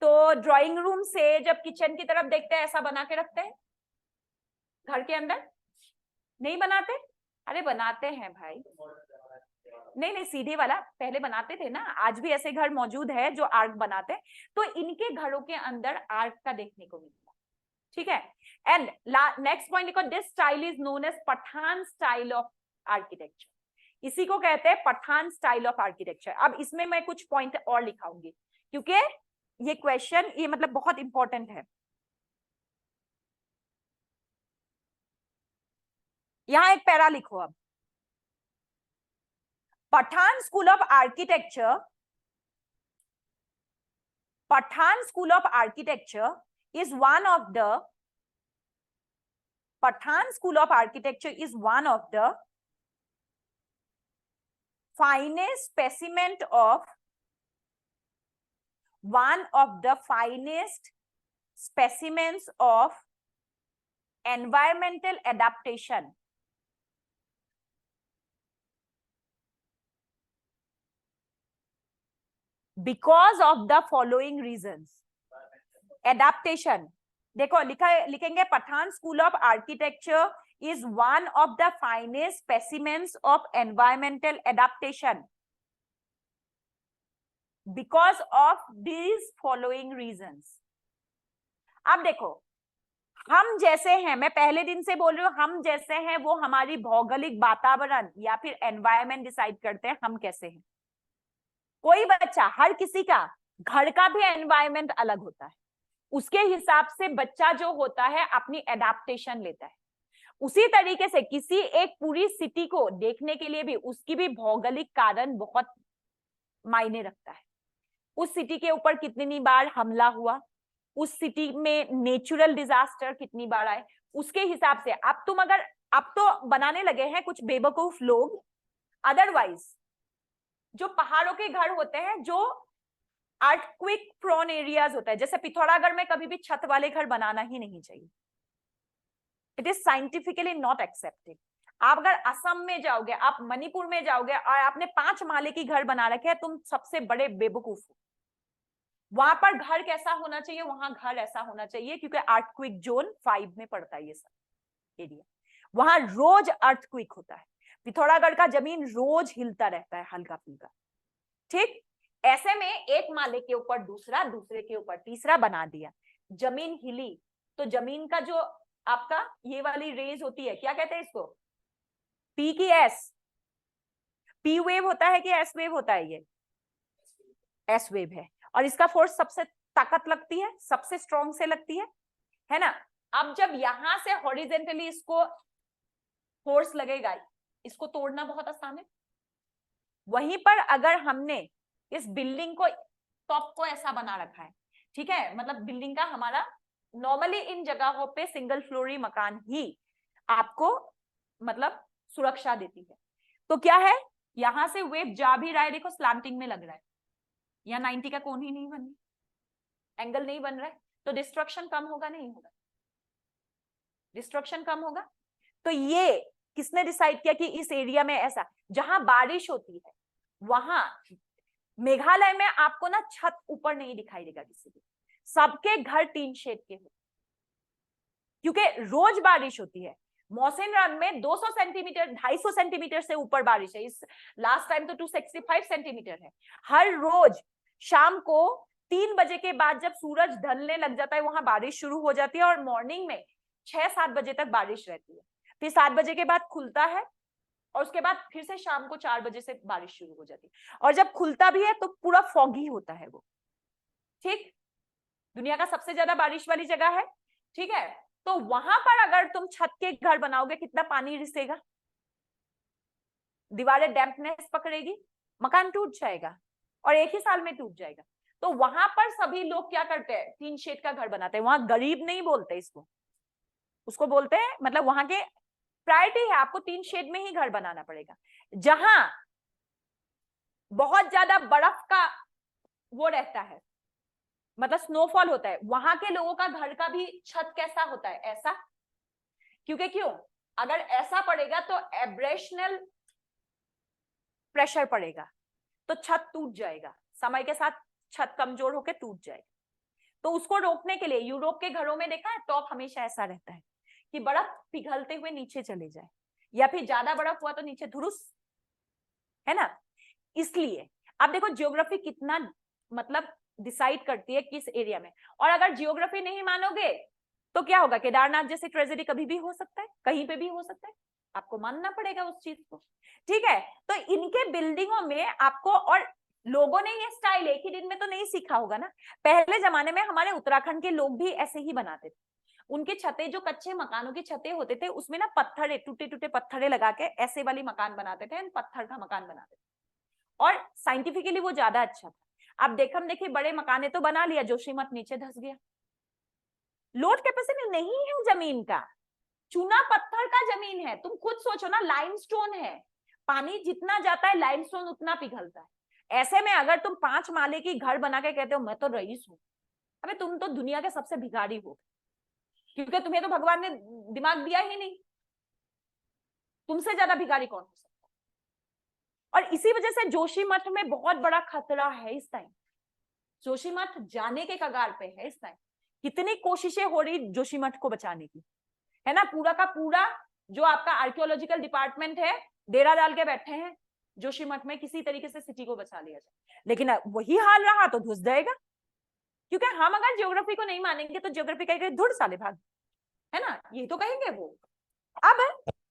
तो ड्राइंग रूम से जब किचन की तरफ देखते हैं ऐसा बना के रखते हैं घर के अंदर, नहीं बनाते? अरे बनाते हैं भाई, नहीं नहीं सीधे वाला पहले बनाते थे ना, आज भी ऐसे घर मौजूद है जो आर्क बनाते हैं, तो इनके घरों के अंदर आर्क का देखने को मिलता है, ठीक है। एंड नेक्स्ट पॉइंट देखो, this style is known as Pathan style of architecture, इसी को कहते हैं पठान स्टाइल ऑफ आर्किटेक्चर। अब इसमें मैं कुछ पॉइंट और लिखाऊंगी क्योंकि ये क्वेश्चन ये मतलब बहुत इंपॉर्टेंट है। यहां एक पैरा लिखो अब, Pathan school of architecture, Pathan school of architecture is one of the Pathan school of architecture is one of the finest specimen of one of the finest specimens of environmental adaptation because of the following reasons. Adaptation, देखो लिखेंगे Pathan school of architecture is one of the finest specimens of environmental adaptation because of these following reasons. अब देखो हम जैसे हैं, मैं पहले दिन से बोल रही हूँ, हम जैसे हैं वो हमारी भौगोलिक वातावरण या फिर एनवायरमेंट डिसाइड करते हैं हम कैसे हैं। कोई बच्चा, हर किसी का घर का भी एनवायरमेंट अलग होता है, उसके हिसाब से बच्चा जो होता है अपनी एडेप्टेशन लेता है। उसी तरीके से किसी एक पूरी सिटी को देखने के लिए भी उसकी भी भौगोलिक कारण बहुत मायने रखता है। उस सिटी के ऊपर कितनी बार हमला हुआ, उस सिटी में नेचुरल डिजास्टर कितनी बार आए, उसके हिसाब से अब तुम अगर अब तो बनाने लगे हैं कुछ बेवकूफ लोग, अदरवाइज जो पहाड़ों के घर होते हैं जो अर्थक्वेक प्रोन एरियाज होता है, जैसे पिथौरागढ़ में कभी भी छत वाले घर बनाना ही नहीं चाहिए, it is scientifically not accepted. आप अगर असम में जाओगे, आप मणिपुर में जाओगे और आपने 5 माले की घर बना रखे हैं, तुम सबसे बड़े बेवकूफ हो। वहां पर घर कैसा होना चाहिए, वहां घर ऐसा होना चाहिए क्योंकि अर्थक्वेक जोन 5 में पड़ता है ये सब एरिया, वहां रोज अर्थक्वेक होता है। पिथौरागढ़ का जमीन रोज हिलता रहता है हल्का फुल्का, ठीक। ऐसे में एक माले के ऊपर दूसरा, दूसरे के ऊपर तीसरा बना दिया, जमीन हिली तो जमीन का जो आपका ये वाली रेज होती है, क्या कहते हैं इसको, पी की एस, पी वेव होता है कि एस वेव होता है, ये एस वेव है, और इसका फोर्स सबसे ताकत लगती है, सबसे स्ट्रॉन्ग से लगती है ना। अब जब यहां से हॉरिजेंटली इसको फोर्स लगेगा, इसको तोड़ना बहुत आसान है। वहीं पर अगर हमने इस बिल्डिंग को टॉप को ऐसा बना रखा है, ठीक है, मतलब बिल्डिंग का हमारा नॉर्मली इन जगहों पे सिंगल फ्लोरी मकान ही आपको मतलब सुरक्षा देती है, तो क्या है यहां से वेव जा भी रहा है, देखो स्लैंटिंग में लग रहा है, यहाँ 90 का कोण ही नहीं बन रहा, एंगल नहीं बन रहा है, तो डिस्ट्रक्शन कम होगा नहीं होगा, डिस्ट्रक्शन कम होगा। तो ये किसने डिसाइड किया कि इस एरिया में ऐसा, जहां बारिश होती है वहां मेघालय में आपको ना छत ऊपर नहीं दिखाई देगा किसी भी, सबके घर टीन शेड के होते, क्योंकि रोज बारिश होती है। मौसिनराम में 200 सेंटीमीटर 250 सेंटीमीटर से ऊपर बारिश है, इस लास्ट टाइम तो 265 सेंटीमीटर है। हर रोज शाम को 3 बजे के बाद जब सूरज ढलने लग जाता है वहां बारिश शुरू हो जाती है, और मॉर्निंग में 6-7 बजे तक बारिश रहती है, फिर 7 बजे के बाद खुलता है, और उसके बाद फिर से शाम को 4 बजे से बारिश शुरू हो जाती है, और जब खुलता भी है तो पूरा फॉगी होता है वो। ठीक, दुनिया का सबसे ज्यादा बारिश वाली जगह है, ठीक है। तो वहां पर अगर तुम छत के घर बनाओगे, कितना पानी रिसेगा, दीवारें डैम्पनेस पकड़ेगी, मकान टूट जाएगा, और एक ही साल में टूट जाएगा। तो वहां पर सभी लोग क्या करते हैं, टीन शेड का घर बनाते हैं। वहां गरीब नहीं बोलते इसको, उसको बोलते हैं, मतलब वहां के प्रायोरिटी है, आपको टीन शेड में ही घर बनाना पड़ेगा। जहां बहुत ज्यादा बर्फ का वो रहता है, मतलब स्नोफॉल होता है, वहां के लोगों का घर का भी छत कैसा होता है, ऐसा। क्योंकि क्यों, अगर ऐसा पड़ेगा तो एब्रेशनल प्रेशर पड़ेगा, तो छत टूट जाएगा, समय के साथ छत कमजोर होकर टूट जाएगा। तो उसको रोकने के लिए यूरोप के घरों में देखा है, टॉप हमेशा ऐसा रहता है कि बर्फ पिघलते हुए नीचे चले जाए, या फिर ज्यादा बर्फ हुआ तो नीचे धुरुस, है ना। इसलिए अब देखो जियोग्राफी कितना मतलब डिसाइड करती है किस एरिया में। और अगर जियोग्राफी नहीं मानोगे तो क्या होगा, केदारनाथ जैसे ट्रेजेडी कभी भी हो सकता है, कहीं पे भी हो सकता है, आपको मानना पड़ेगा उस चीज को। ठीक है, तो इनके बिल्डिंगों में आपको, और लोगों ने ये स्टाइल एक ही दिन में तो नहीं सीखा होगा ना। पहले जमाने में हमारे उत्तराखंड के लोग भी ऐसे ही बनाते थे। उनके छतें, जो कच्चे मकानों की छतें होते थे, उसमें ना पत्थरे, टूटे टूटे पत्थरे लगा के ऐसे वाली मकान बनाते थे, पत्थर का मकान बनाते थे, और साइंटिफिकली वो ज्यादा अच्छा था। अब देखम देखिए बड़े मकाने तो बना लिया, जोशीमठ नीचे धस गया, लोड कैपेसिटी नहीं है जमीन का, चूना पत्थर का जमीन है। तुम खुद सोचो ना, लाइमस्टोन है, पानी जितना जाता है लाइमस्टोन उतना पिघलता है। ऐसे में अगर तुम 5 माले की घर बना के कहते हो मैं तो रईस हूं, अबे तुम तो दुनिया के सबसे भिखारी हो, क्योंकि तुम्हें तो भगवान ने दिमाग दिया ही नहीं, तुमसे ज्यादा भिखारी कौन हो सकता है। और इसी वजह से जोशीमठ में बहुत बड़ा खतरा है इस टाइम, जोशीमठ जाने के कगार पे है इस टाइम। कितनी कोशिशें हो रही जोशीमठ को बचाने की, है ना। पूरा का पूरा जो आपका आर्कियोलॉजिकल डिपार्टमेंट है, डेरा डाल के बैठे हैं जोशीमठ में, किसी तरीके से सिटी को बचा लिया जाए। लेकिन वही हाल रहा तो धुस जाएगा, क्योंकि हम अगर ज्योग्राफी को नहीं मानेंगे तो ज्योग्राफी कहेंगे धुर साले भाग, है ना, ये तो कहेंगे वो। अब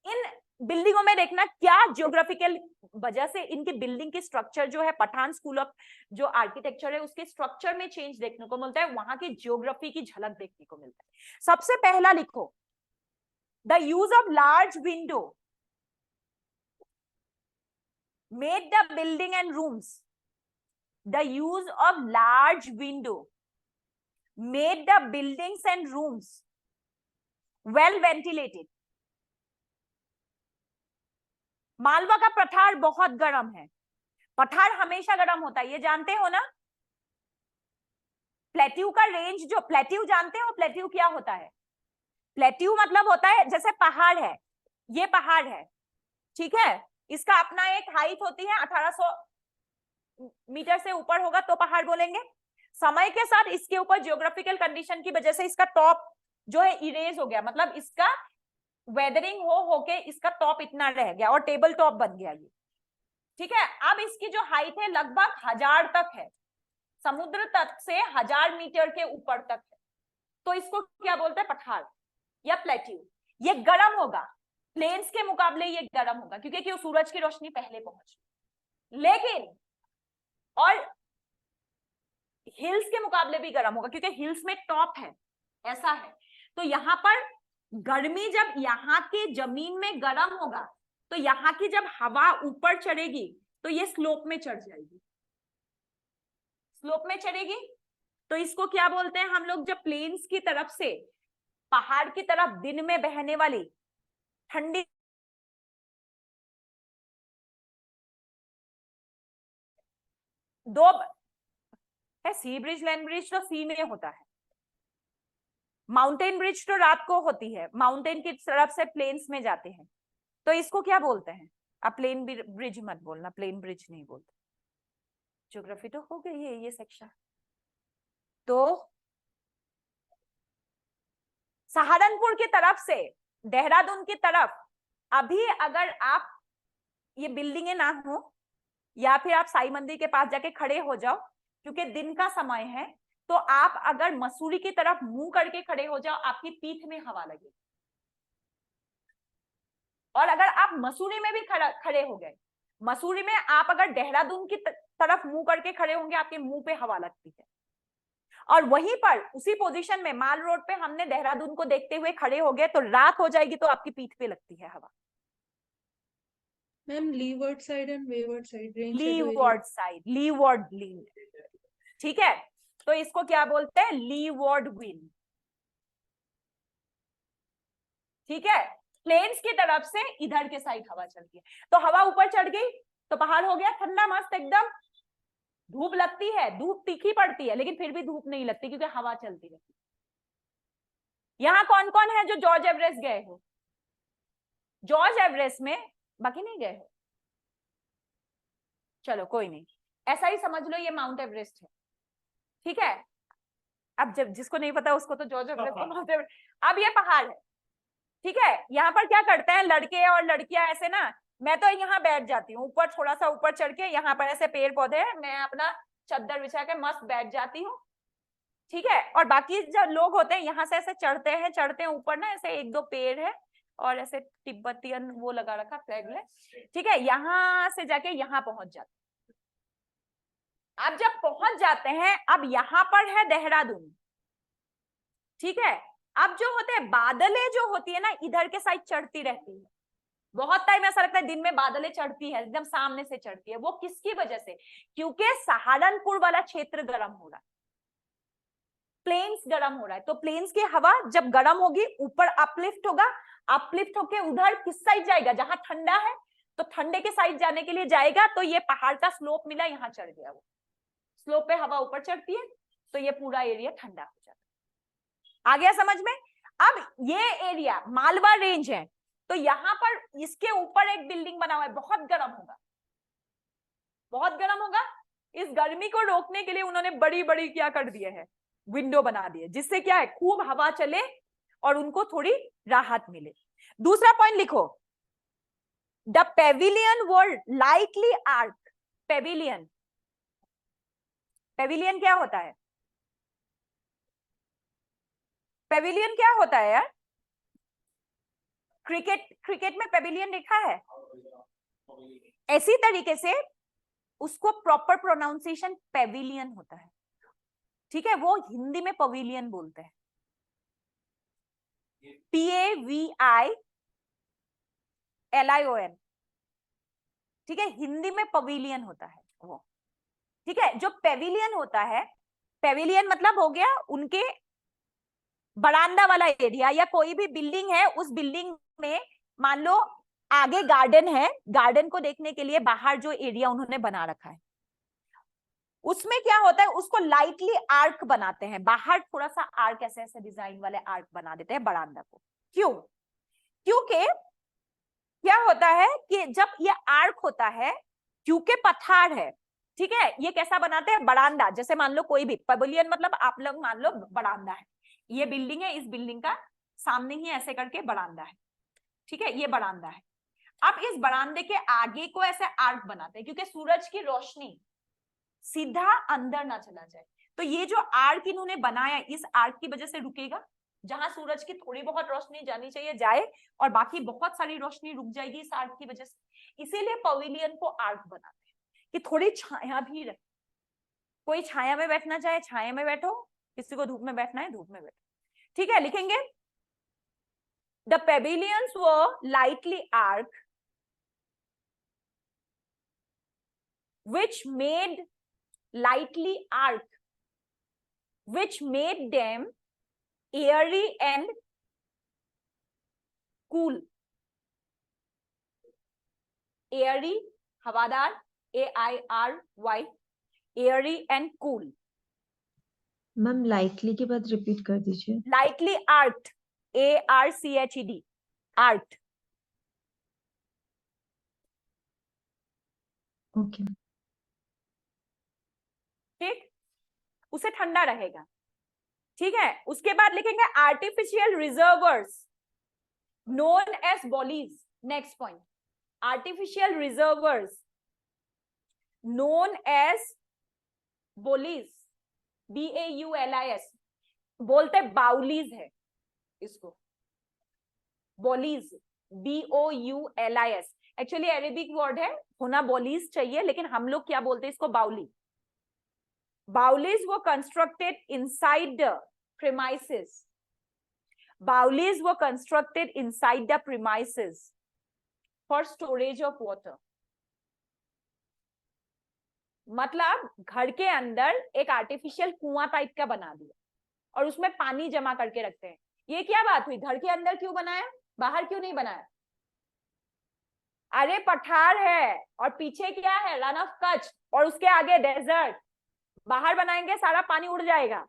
इन बिल्डिंगों में देखना क्या ज्योग्राफिकल वजह से इनकी बिल्डिंग की स्ट्रक्चर जो है, पठान स्कूल ऑफ जो आर्किटेक्चर है उसके स्ट्रक्चर में चेंज देखने को मिलता है, वहां की ज्योग्राफी की झलक देखने को मिलता है। सबसे पहला लिखो, the use of large window made the building and rooms, the use of large window made the buildings and rooms well ventilated. Malwa का पठार बहुत गर्म है, पठार हमेशा गर्म होता है, ये जानते हो ना। प्लेट्यू का रेंज, जो प्लेट्यू जानते हो, प्लेट्यू क्या होता है, प्लेट्यू मतलब होता है जैसे पहाड़ है, ये पहाड़ है, ठीक है, इसका अपना एक हाइट होती है, 1800 मीटर से ऊपर होगा तो पहाड़ बोलेंगे। समय के साथ इसके ऊपर जियोग्राफिकल कंडीशन की वजह से इसका टॉप जो है इरेज हो गया, मतलब इसका वेदरिंग होके इसका टॉप इतना रह गया और टेबल टॉप बन गया ये, ठीक है। अब इसकी जो हाइट है लगभग 1000 तक है, समुद्र तट से 1000 मीटर के ऊपर तक है, तो इसको क्या बोलते हैं, पठार या प्लेट्यू। ये गर्म होगा, प्लेन्स के मुकाबले ये गर्म होगा, क्योंकि क्यों, सूरज की रोशनी पहले पहुंच, लेकिन और हिल्स के मुकाबले भी गर्म होगा, क्योंकि हिल्स में टॉप है, ऐसा है। तो यहाँ पर गर्मी जब यहाँ की जमीन में गर्म होगा, तो यहाँ की जब हवा ऊपर चढ़ेगी तो ये स्लोप में चढ़ जाएगी, स्लोप में चढ़ेगी। तो इसको क्या बोलते हैं हम लोग, जब प्लेन्स की तरफ से पहाड़ की तरफ दिन में बहने वाली ठंडी, दो है, सी ब्रिज लैंड ब्रिज तो सी में होता है, माउंटेन ब्रिज तो रात को होती है, माउंटेन की तरफ से प्लेन्स में जाते हैं, तो इसको क्या बोलते हैं। आप प्लेन ब्रिज मत बोलना, प्लेन ब्रिज नहीं बोलते, ज्योग्राफी तो हो गई है ये सेक्शन। तो सहारनपुर की तरफ से देहरादून की तरफ अभी अगर आप ये बिल्डिंगें ना हो, या फिर आप साई मंदिर के पास जाके खड़े हो जाओ, क्योंकि दिन का समय है, तो आप अगर मसूरी की तरफ मुंह करके खड़े हो जाओ, आपकी पीठ में हवा लगेगी, और अगर आप मसूरी में भी खड़े हो गए, मसूरी में आप अगर देहरादून की तरफ मुंह करके खड़े होंगे, आपके मुंह पे हवा लगती है। और वहीं पर उसी पोजीशन में माल रोड पे हमने देहरादून को देखते हुए खड़े हो गए, तो रात हो जाएगी तो आपकी पीठ पे लगती है हवा। Ma'am leeward side and windward side, rain shadow area. Leeward side, leeward lean, ठीक है, तो इसको क्या बोलते हैं, लीवर्ड विंड। ठीक है, प्लेन्स की तरफ से इधर के साइड हवा चलती है, तो हवा ऊपर चढ़ गई तो पहाड़ हो गया ठंडा मस्त एकदम। धूप लगती है, धूप तीखी पड़ती है, लेकिन फिर भी धूप नहीं लगती क्योंकि हवा चलती रहती है। यहाँ कौन कौन है जो जॉर्ज एवरेस्ट गए हो? जॉर्ज एवरेस्ट में बाकी नहीं गए हो, चलो कोई नहीं, ऐसा ही समझ लो ये माउंट एवरेस्ट है। ठीक है, अब जब जिसको नहीं पता उसको तो जॉर्ज एवरेस्ट और माउंट एवरेस्ट, अब ये पहाड़ है। ठीक है, यहाँ पर क्या करते हैं लड़के और लड़कियां ऐसे ना, मैं तो यहाँ बैठ जाती हूँ ऊपर, थोड़ा सा ऊपर चढ़ के, यहाँ पर ऐसे पेड़ पौधे हैं, मैं अपना चद्दर बिछा के मस्त बैठ जाती हूँ। ठीक है, और बाकी जो लोग होते हैं यहाँ से ऐसे चढ़ते हैं ऊपर ना, ऐसे एक दो पेड़ है और ऐसे तिब्बतियन वो लगा रखा फ्लैग है। ठीक है, यहाँ से जाके यहाँ पहुंच जाते, अब जब पहुंच जाते हैं, अब यहाँ पर है देहरादून। ठीक है, अब जो होते हैं बादलें जो होती है ना, इधर के साइड चढ़ती रहती है, बहुत टाइम ऐसा लगता है दिन में बादलें चढ़ती है, एकदम सामने से चढ़ती है। वो किसकी वजह से? क्योंकि सहारनपुर वाला क्षेत्र गर्म हो रहा है, प्लेन्स गर्म हो रहा है, तो प्लेन्स की हवा जब गर्म होगी ऊपर अपलिफ्ट होगा, अपलिफ्ट होके उधर किस साइड जाएगा, जहां ठंडा है, तो ठंडे के साइड जाने के लिए जाएगा, तो ये पहाड़ का स्लोप मिला, यहाँ चढ़ गया, वो स्लोप पे हवा ऊपर चढ़ती है, तो ये पूरा एरिया ठंडा हो जाता है। आ गया समझ में? अब ये एरिया मालवा रेंज है, तो यहाँ पर इसके ऊपर एक बिल्डिंग बना हुआ है, बहुत गर्म होगा, बहुत गर्म होगा। इस गर्मी को रोकने के लिए उन्होंने बड़ी बड़ी क्या कर दिए है, विंडो बना दिए, जिससे क्या है खूब हवा चले और उनको थोड़ी राहत मिले। दूसरा पॉइंट लिखो, the Pavilion were lightly arc. Pavilion, Pavilion क्या होता है? पेविलियन क्या होता है यार? क्रिकेट में पेविलियन लिखा है, ऐसी तरीके से उसको प्रॉपर प्रोनाउंसिएशन पेविलियन होता है। ठीक है, वो हिंदी में पवेलियन बोलते हैं, PAVILION। ठीक है, हिंदी में पवेलियन होता है वो। ठीक है, जो पेविलियन होता है, पेविलियन मतलब हो गया उनके बरामदा वाला एरिया, या कोई भी बिल्डिंग है, उस बिल्डिंग में मान लो आगे गार्डन है, गार्डन को देखने के लिए बाहर जो एरिया उन्होंने बना रखा है, उसमें क्या होता है, उसको लाइटली आर्क बनाते हैं, बाहर थोड़ा सा आर्क, ऐसे ऐसे डिजाइन वाले आर्क बना देते हैं बरामदा को। क्यों? क्योंकि क्या होता है कि जब ये आर्क होता है, क्योंकि पठार है, ठीक है, ये कैसा बनाते हैं, बरामदा, जैसे मान लो कोई भी पवेलियन, मतलब आप लोग मान लो बरामदा है, ये बिल्डिंग है, इस बिल्डिंग का सामने ही ऐसे करके बरामदा है। ठीक है, ये बरामदा है। अब इस बरामदे के आगे को ऐसे आर्क बनाते हैं, क्योंकि सूरज की रोशनी सीधा अंदर ना चला जाए, तो ये जो आर्क इन्होंने बनाया, इस आर्क की वजह से रुकेगा, जहां सूरज की थोड़ी बहुत रोशनी जानी चाहिए जाए, और बाकी बहुत सारी रोशनी रुक जाएगी इस आर्क की वजह से। इसीलिए पवेलियन को आर्क बनाते हैं कि थोड़ी छाया भी रहे, कोई छाया में बैठना चाहे छाया में बैठो, किसी को धूप में बैठना है धूप में बैठो। ठीक है, लिखेंगे, the pavilions were lightly arc which made lightly arc, which made them airy and cool. Airy, हवादार, AIRY, airy and cool. Ma'am lightly के बाद रिपीट कर दीजिए। Lightly arced, ARCHED, arced. Okay. ठीक, उसे ठंडा रहेगा। ठीक है, उसके बाद लिखेंगे artificial reservoirs known as bodies. Next point, artificial reservoirs known as bodies, BAULIS, बोलते बाउलीज है इसको, बॉलीज। BOULIS, एक्चुअली अरेबिक वर्ड है, होना बोलीज चाहिए, लेकिन हम लोग क्या बोलते हैं इसको, बाउली. Boulis were constructed inside the premises. Boulis were constructed inside the premises for storage of water. मतलब घर के अंदर एक आर्टिफिशियल कुआं टाइप का बना दिया और उसमें पानी जमा करके रखते हैं. ये क्या बात हुई, घर के अंदर क्यों बनाया, बाहर क्यों नहीं बनाया? अरे पठार है और पीछे क्या है, रन ऑफ कच्छ, और उसके आगे डेजर्ट. बाहर बनाएंगे सारा पानी उड़ जाएगा,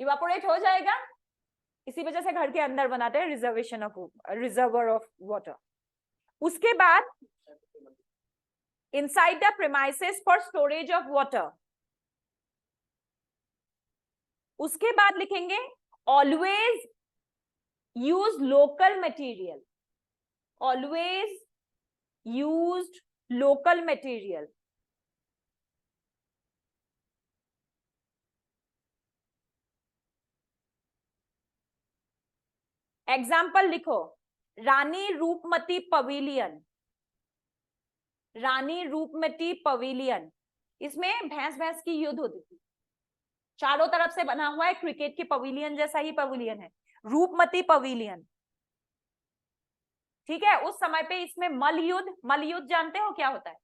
इवापोरेट हो जाएगा. इसी वजह से घर के अंदर बनाते हैं, रिजर्वर ऑफ वाटर. उसके बाद inside the premises for storage of water. उसके बाद लिखेंगे always use local material. Always used local material. Example लिखो, रानी रूपमती पवेलियन. रानी रूपमती पवेलियन, इसमें भैंस भैंस की युद्ध होती थी, चारों तरफ से बना हुआ है, क्रिकेट की पवेलियन जैसा ही पवेलियन है, रूपमती पवेलियन. ठीक है, उस समय पे इसमें मल युद्ध जानते हो क्या होता है,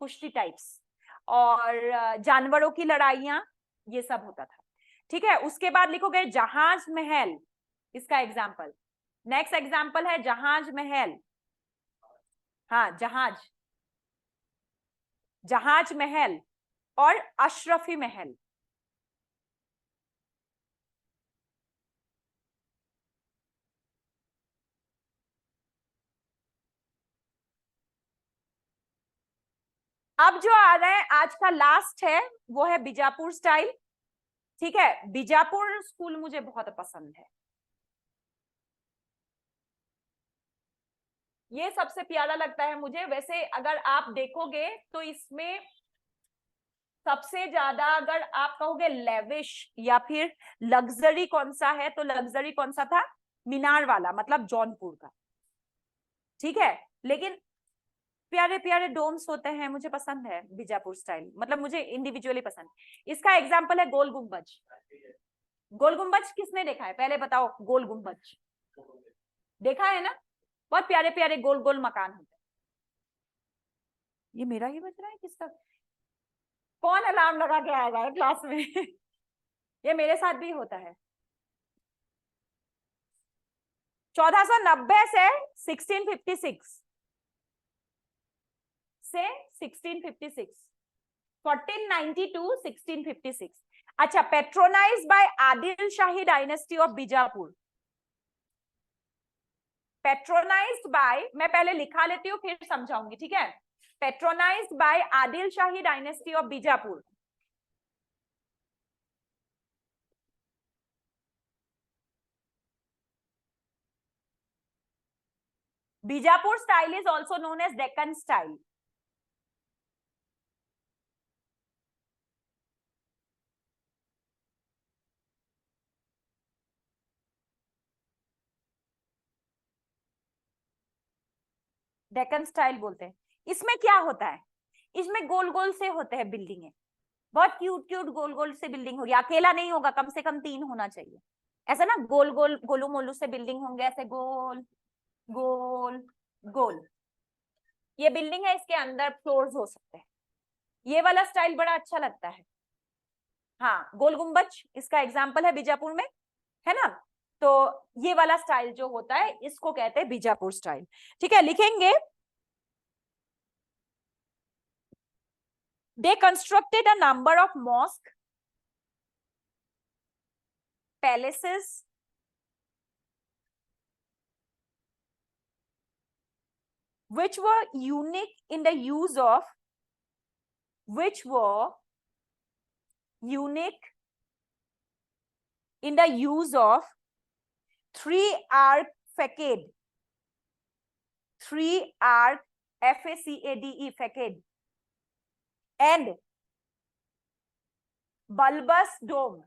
कुश्ती टाइप्स, और जानवरों की लड़ाइयां, ये सब होता था. ठीक है, उसके बाद लिखोगे जहाज महल, इसका एग्जाम्पल. नेक्स्ट एग्जाम्पल है जहाज महल. हाँ, जहाज महल और अशरफी महल. अब जो आ रहा है आज का लास्ट है, वो है बीजापुर स्टाइल. ठीक है, बीजापुर स्कूल मुझे बहुत पसंद है, ये सबसे प्यारा लगता है मुझे. वैसे अगर आप देखोगे तो इसमें सबसे ज्यादा अगर आप कहोगे लेविश या फिर लग्जरी कौन सा है, तो लग्जरी कौन सा था, मीनार वाला, मतलब जौनपुर का. ठीक है, लेकिन प्यारे प्यारे डोम्स होते हैं, मुझे पसंद है बीजापुर स्टाइल, मतलब मुझे इंडिविजुअली पसंद. इसका एग्जाम्पल है गोल गुंबज. गोल गुंबज किसने देखा है, पहले बताओ. गोल गुंबज देखा है ना, बहुत प्यारे प्यारे गोल गोल मकान होते हैं. ये मेरा ही बज रहा है, किसका, कौन अलार्म लगा के आ रहा है क्लास में? ये मेरे साथ भी होता है. 1490 से 1656 से 1656, 1490 to 1656. अच्छा, patronised by Adil Shahi dynasty of Bijapur. Patronised by, मैं पहले लिखा लेती हूँ फिर समझाऊंगी. ठीक है, patronised by Adil Shahi dynasty of Bijapur. Bijapur style is also known as Deccan style. Deccan style बोलते हैं. इसमें क्या होता है, इसमें गोल गोल से होते हैं बिल्डिंगें, बहुत क्यूट क्यूट गोल गोल से बिल्डिंग होगी. अकेला नहीं होगा, कम से कम 3 होना चाहिए. ऐसा ना, गोल गोल गोलू मोलू से बिल्डिंग होंगे, ऐसे गोल गोल गोल. ये बिल्डिंग है, इसके अंदर फ्लोर्स हो सकते हैं. ये वाला स्टाइल बड़ा अच्छा लगता है. हाँ, गोल गुंबज इसका एग्जाम्पल है बीजापुर में, है ना. तो ये वाला स्टाइल जो होता है, इसको कहते हैं बीजापुर स्टाइल. ठीक है, लिखेंगे they constructed a number of mosques, palaces, which were unique in the use of, which were unique in the use of 3-arc facade, 3-arc FACADE facade, and bulbous dome.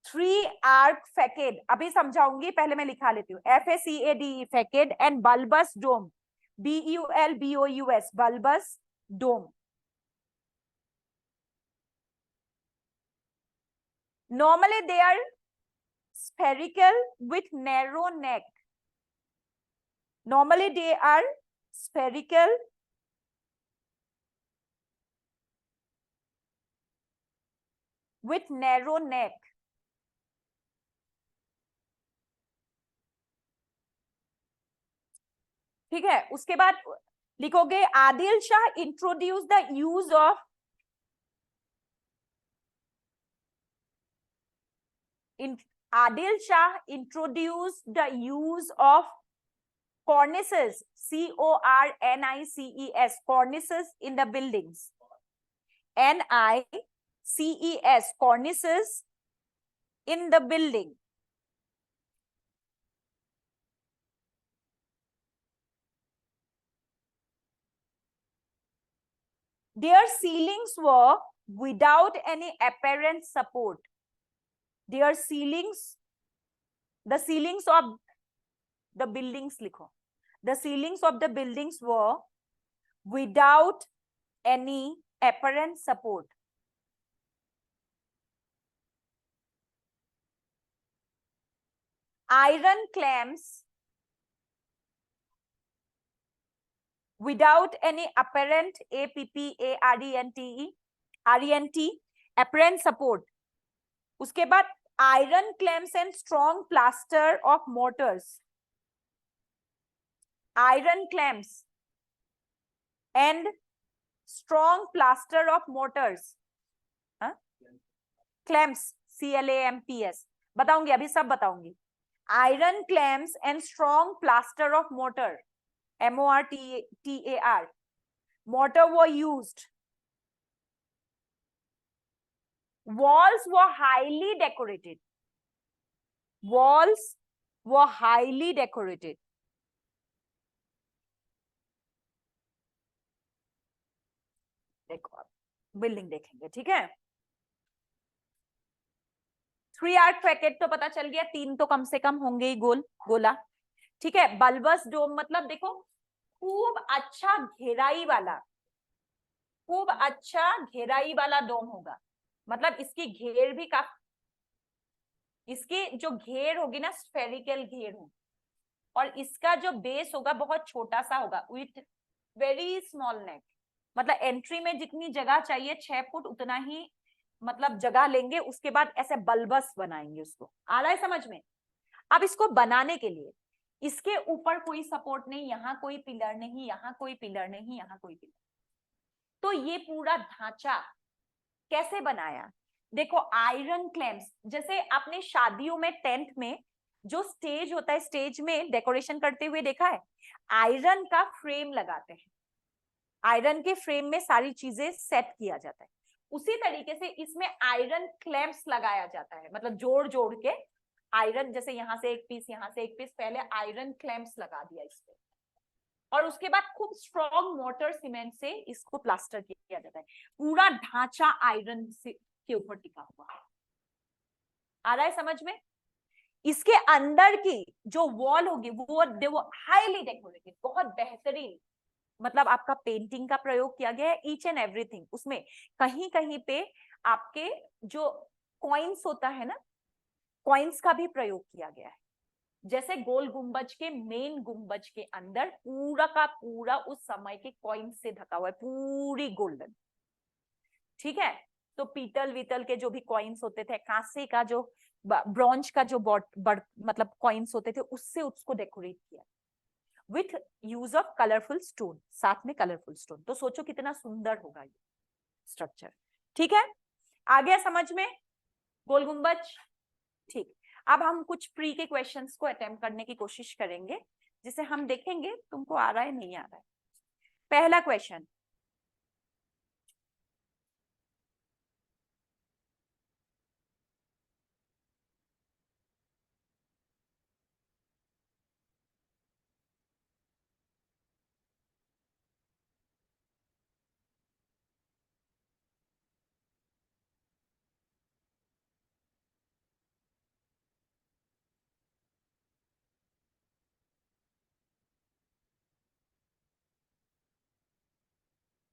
3 arch facade, अभी समझाऊंगी, पहले मैं लिखा लेती हूँ। FACADE facade and bulbous dome, BULBOUS bulbous dome. Normally they are spherical with narrow neck. Normally they are spherical with narrow neck. ठीक है, उसके बाद लिखोगे Adil Shah introduce the use of Adil Shah introduced the use of cornices, CORNICES, cornices in the buildings. NICES, cornices in the building. Their ceilings were without any apparent support. Their ceilings, the ceilings of the buildings, likho. The ceilings of the buildings were without any apparent support. Iron clamps without any apparent apparent support. उसके बाद iron clamps and strong plaster of mortars. Iron clamps and strong plaster of mortars. Clamps, CLAMPS. बताऊंगी, अभी सब बताऊंगी. Iron clamps and strong plaster of mortar, MORTAR. Mortar were used. Walls were highly decorated. Walls were highly decorated. देखो, बिल्डिंग देखेंगे, ठीक है. 3 आर्क फैकेड तो पता चल गया, 3 तो कम से कम होंगे ही गोला. ठीक है. बल्बस डोम मतलब देखो खूब अच्छा घेराई वाला डोम होगा. मतलब इसकी घेर भी काफी, इसकी जो घेर होगी ना स्फेरिकल घेर होगी, और इसका जो बेस होगा बहुत छोटा सा होगा विथ वेरी स्मॉल नेक. मतलब एंट्री में जितनी जगह चाहिए 6 फुट उतना ही मतलब जगह लेंगे. उसके बाद ऐसे बल्बस बनाएंगे उसको. आ रहा है समझ में? अब इसको बनाने के लिए इसके ऊपर कोई सपोर्ट नहीं, यहाँ कोई पिलर नहीं, यहाँ कोई पिलर नहीं, यहाँ कोई पिलर. तो ये पूरा ढांचा कैसे बनाया? देखो आयरन क्लैम्प्स, जैसे आपने शादियों में टेंट में जो स्टेज होता है, स्टेज में डेकोरेशन करते हुए देखा है, आयरन का फ्रेम लगाते हैं. आयरन के फ्रेम में सारी चीजें सेट किया जाता है. उसी तरीके से इसमें आयरन क्लैम्प्स लगाया जाता है. मतलब जोड़ जोड़ के आयरन, जैसे यहाँ से एक पीस, यहाँ से एक पीस, पहले आयरन क्लैम्प्स लगा दिया इस पे, और उसके बाद खूब स्ट्रॉन्ग मोटर सीमेंट से इसको प्लास्टर किया जाता है. पूरा ढांचा आयरन के ऊपर टिका हुआ. आ रहा है समझ में? इसके अंदर की जो वॉल होगी वो हाईली डेकोरेटेड, बहुत बेहतरीन. मतलब आपका पेंटिंग का प्रयोग किया गया है, ईच एंड एवरीथिंग. उसमें कहीं कहीं पे आपके जो कॉइन्स होता है ना, कॉइन्स का भी प्रयोग किया गया है. जैसे गोल गुंबज के मेन गुंबज के अंदर पूरा का पूरा उस समय के कॉइन से ढका हुआ है, पूरी गोल्डन. ठीक है. तो पीतल वीतल के जो भी कॉइन्स होते थे, कांसे का जो ब्रॉन्ज का जो मतलब कॉइन्स होते थे, उससे उसको डेकोरेट किया with use of colourful stone. साथ में कलरफुल स्टोन. तो सोचो कितना सुंदर होगा ये स्ट्रक्चर. ठीक है. आ गया समझ में गोल गुंबज? ठीक. अब हम कुछ प्री के क्वेश्चंस को अटेम्प्ट करने की कोशिश करेंगे, जिसे हम देखेंगे तुमको आ रहा है नहीं आ रहा है. पहला क्वेश्चन,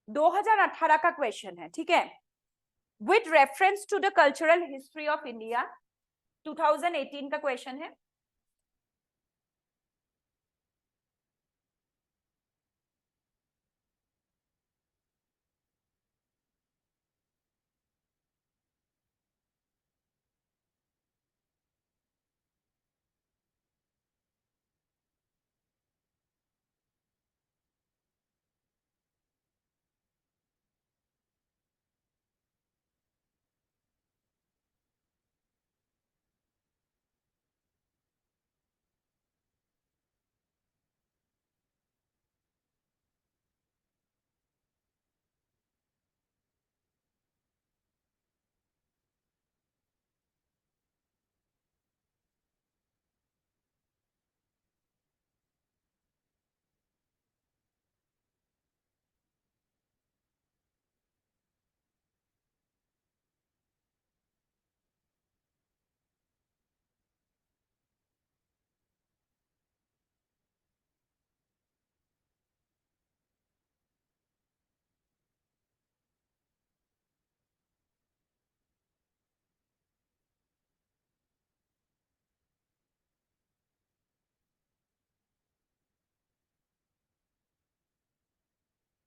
2018 का क्वेश्चन है, ठीक है। With reference to the cultural history of India, 2018 का क्वेश्चन है।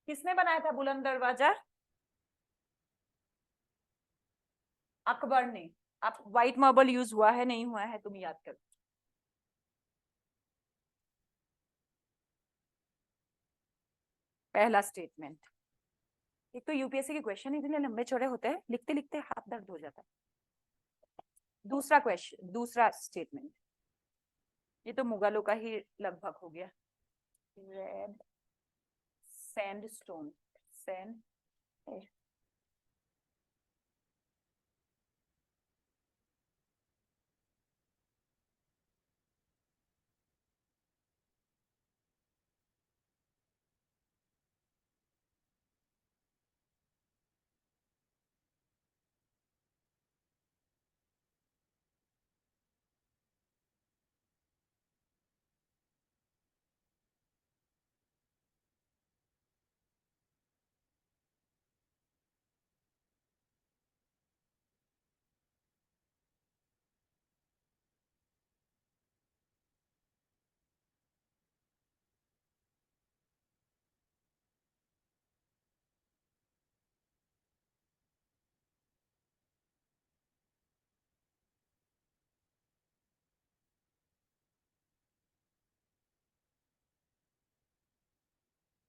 किसने बनाया था बुलंद दरवाजा? अकबर ने। आप व्हाइट मार्बल यूज हुआ है नहीं हुआ है तुम याद करो। पहला स्टेटमेंट। एक तो यूपीएससी के क्वेश्चन इतने लंबे चौड़े होते हैं, लिखते लिखते हाथ दर्द हो जाता है। दूसरा क्वेश्चन, दूसरा स्टेटमेंट, ये तो मुगलों का ही लगभग हो गया। रेड सैंडस्टोन, सैंड,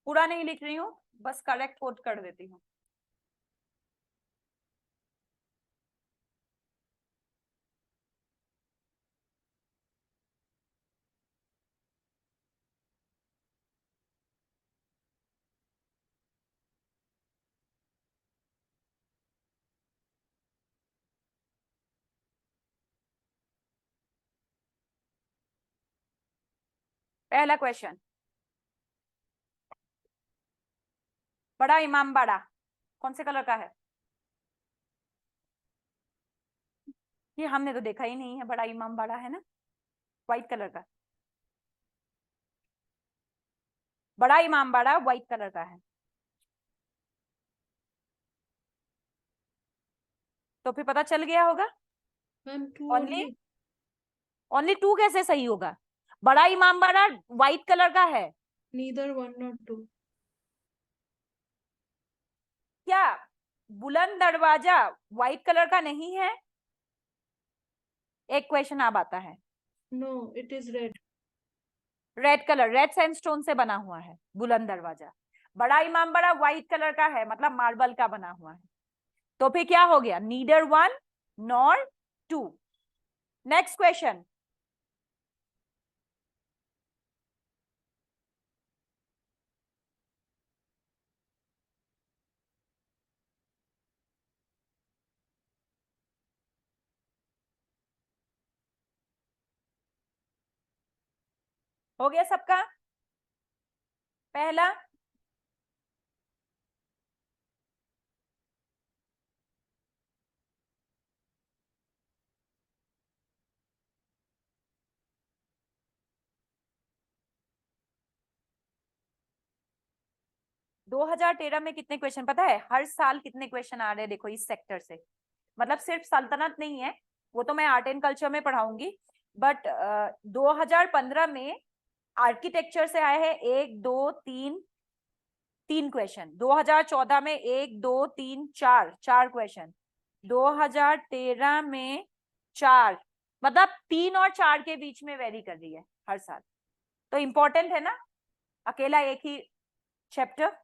पूरा नहीं लिख रही हूँ, बस करेक्ट कोट कर देती हूँ। पहला क्वेश्चन, बड़ा इमामबाड़ा कौन से कलर का है? ये हमने तो देखा ही नहीं है, बड़ा इमामबाड़ा है ना, व्हाइट कलर का। बड़ा इमामबाड़ा व्हाइट कलर का है। तो फिर पता चल गया होगा। Ma'am two only only. Only two कैसे सही होगा? बड़ा इमामबाड़ा व्हाइट कलर का है। Neither one not two. क्या बुलंद दरवाजा व्हाइट कलर का नहीं है? एक क्वेश्चन अब आता है। No it is red. Red colour, red sandstone से बना हुआ है बुलंद दरवाजा। बड़ा इमामबाड़ा व्हाइट कलर का है, मतलब मार्बल का बना हुआ है। तो फिर क्या हो गया? Neither one nor two. Next question, हो गया सबका? पहला, 2013 में कितने क्वेश्चन पता है? हर साल कितने क्वेश्चन आ रहे हैं देखो इस सेक्टर से। मतलब सिर्फ सल्तनत नहीं है, वो तो मैं आर्ट एंड कल्चर में पढ़ाऊंगी, बट 2015 में आर्किटेक्चर से आए हैं 1 2 3 3 क्वेश्चन। 2014 में 1 2 3 4 क्वेश्चन। 2013 में 4, मतलब 3 और 4 के बीच में वेरी कर रही है हर साल। तो इम्पोर्टेंट है ना, अकेला एक ही चैप्टर।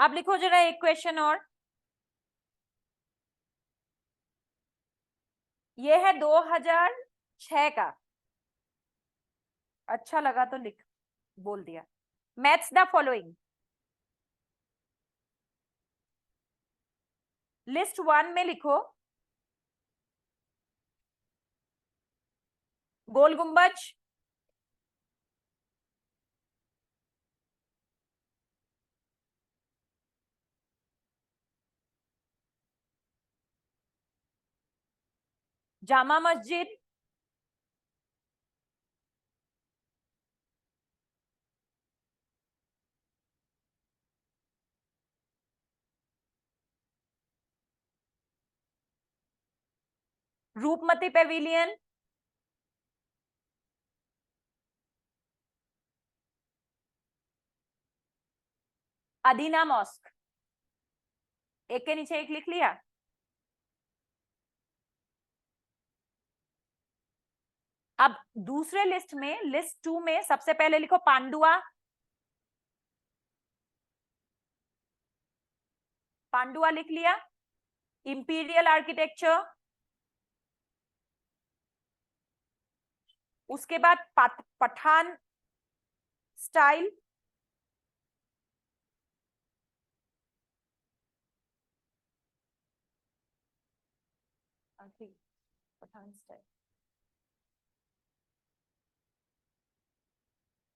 अब लिखो जरा एक क्वेश्चन और। ये है 2006 का। अच्छा लगा तो लिख, बोल दिया। Maths the following. लिस्ट 1 में लिखो गोल गुंबज, जामा मस्जिद, रूपमती पेविलियन, अदीना मॉस्क। एक के नीचे एक लिख लिया। अब दूसरे लिस्ट में, लिस्ट 2 में सबसे पहले लिखो पांडुआ। पांडुआ लिख लिया। इंपीरियल आर्किटेक्चर, उसके बाद Pathan style, Pathan style,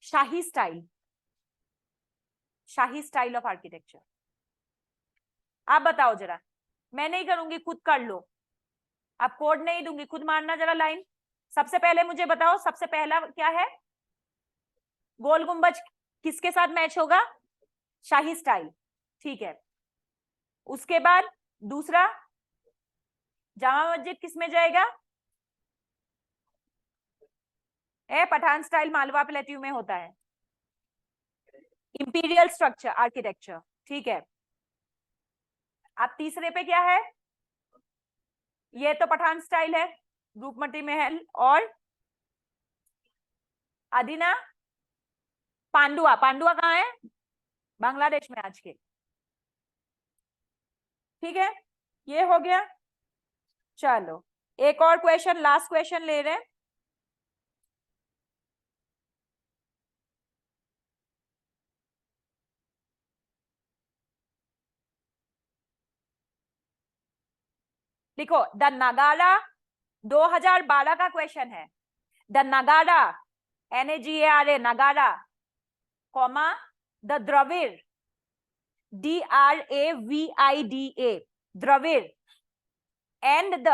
Shahi style, Shahi style of architecture. आप बताओ जरा, मैं नहीं करूंगी, खुद कर लो। अब कोड नहीं दूंगी, खुद मारना जरा लाइन। सबसे पहले मुझे बताओ, सबसे पहला क्या है? गोल गुंबज किसके साथ मैच होगा? शाही स्टाइल, ठीक है। उसके बाद दूसरा, जामा मस्जिद किस में जाएगा? पठान स्टाइल मालवा प्लेट्यू में होता है। इंपीरियल स्ट्रक्चर आर्किटेक्चर, ठीक है। अब तीसरे पे क्या है? ये तो पठान स्टाइल है, रूपमती महल। और अदीना, पांडुआ। पांडुआ कहाँ है? बांग्लादेश में आज के, ठीक है। ये हो गया। चलो एक और क्वेश्चन, लास्ट क्वेश्चन ले रहे हैं। देखो द नगारा, 2012 का क्वेश्चन है। The Nagara, NAGARA, Nagara, comma the Dravida, DRAVIDA, Dravida, and the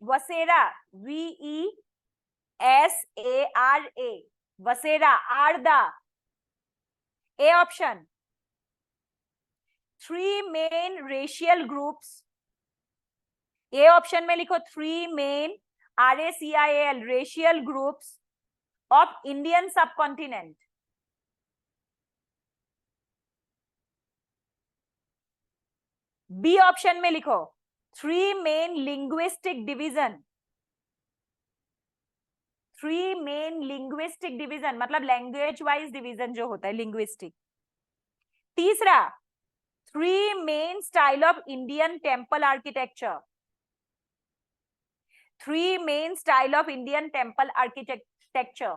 Vesara, VESARA, Vesara, are the A option 3 main racial groups. A option में लिखो 3 main RACIAL racial groups of Indian subcontinent. B option में लिखो 3 main linguistic division. 3 main linguistic division मतलब लैंग्वेज वाइज डिवीजन जो होता है, लिंग्विस्टिक। तीसरा 3 main style of Indian temple architecture. 3 main style of Indian temple architecture.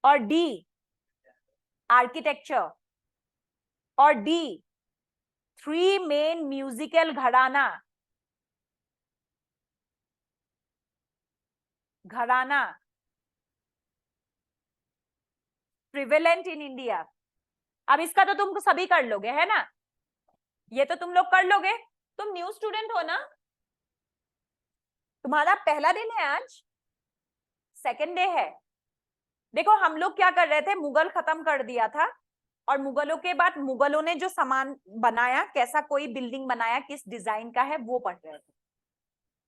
और डी आर्किटेक्चर, और डी 3 मेन म्यूजिकल घराना। घराना प्रिवेलेंट इन इंडिया। अब इसका तो तुम सभी कर लोगे, है ना, ये तो तुम लोग कर लोगे। तुम न्यू स्टूडेंट हो ना, तुम्हारा पहला दिन है आज, सेकेंड डे है। देखो हम लोग क्या कर रहे थे, मुगल खत्म कर दिया था, और मुगलों के बाद मुगलों ने जो सामान बनाया, कैसा कोई बिल्डिंग बनाया, किस डिजाइन का है, वो पढ़ रहे थे,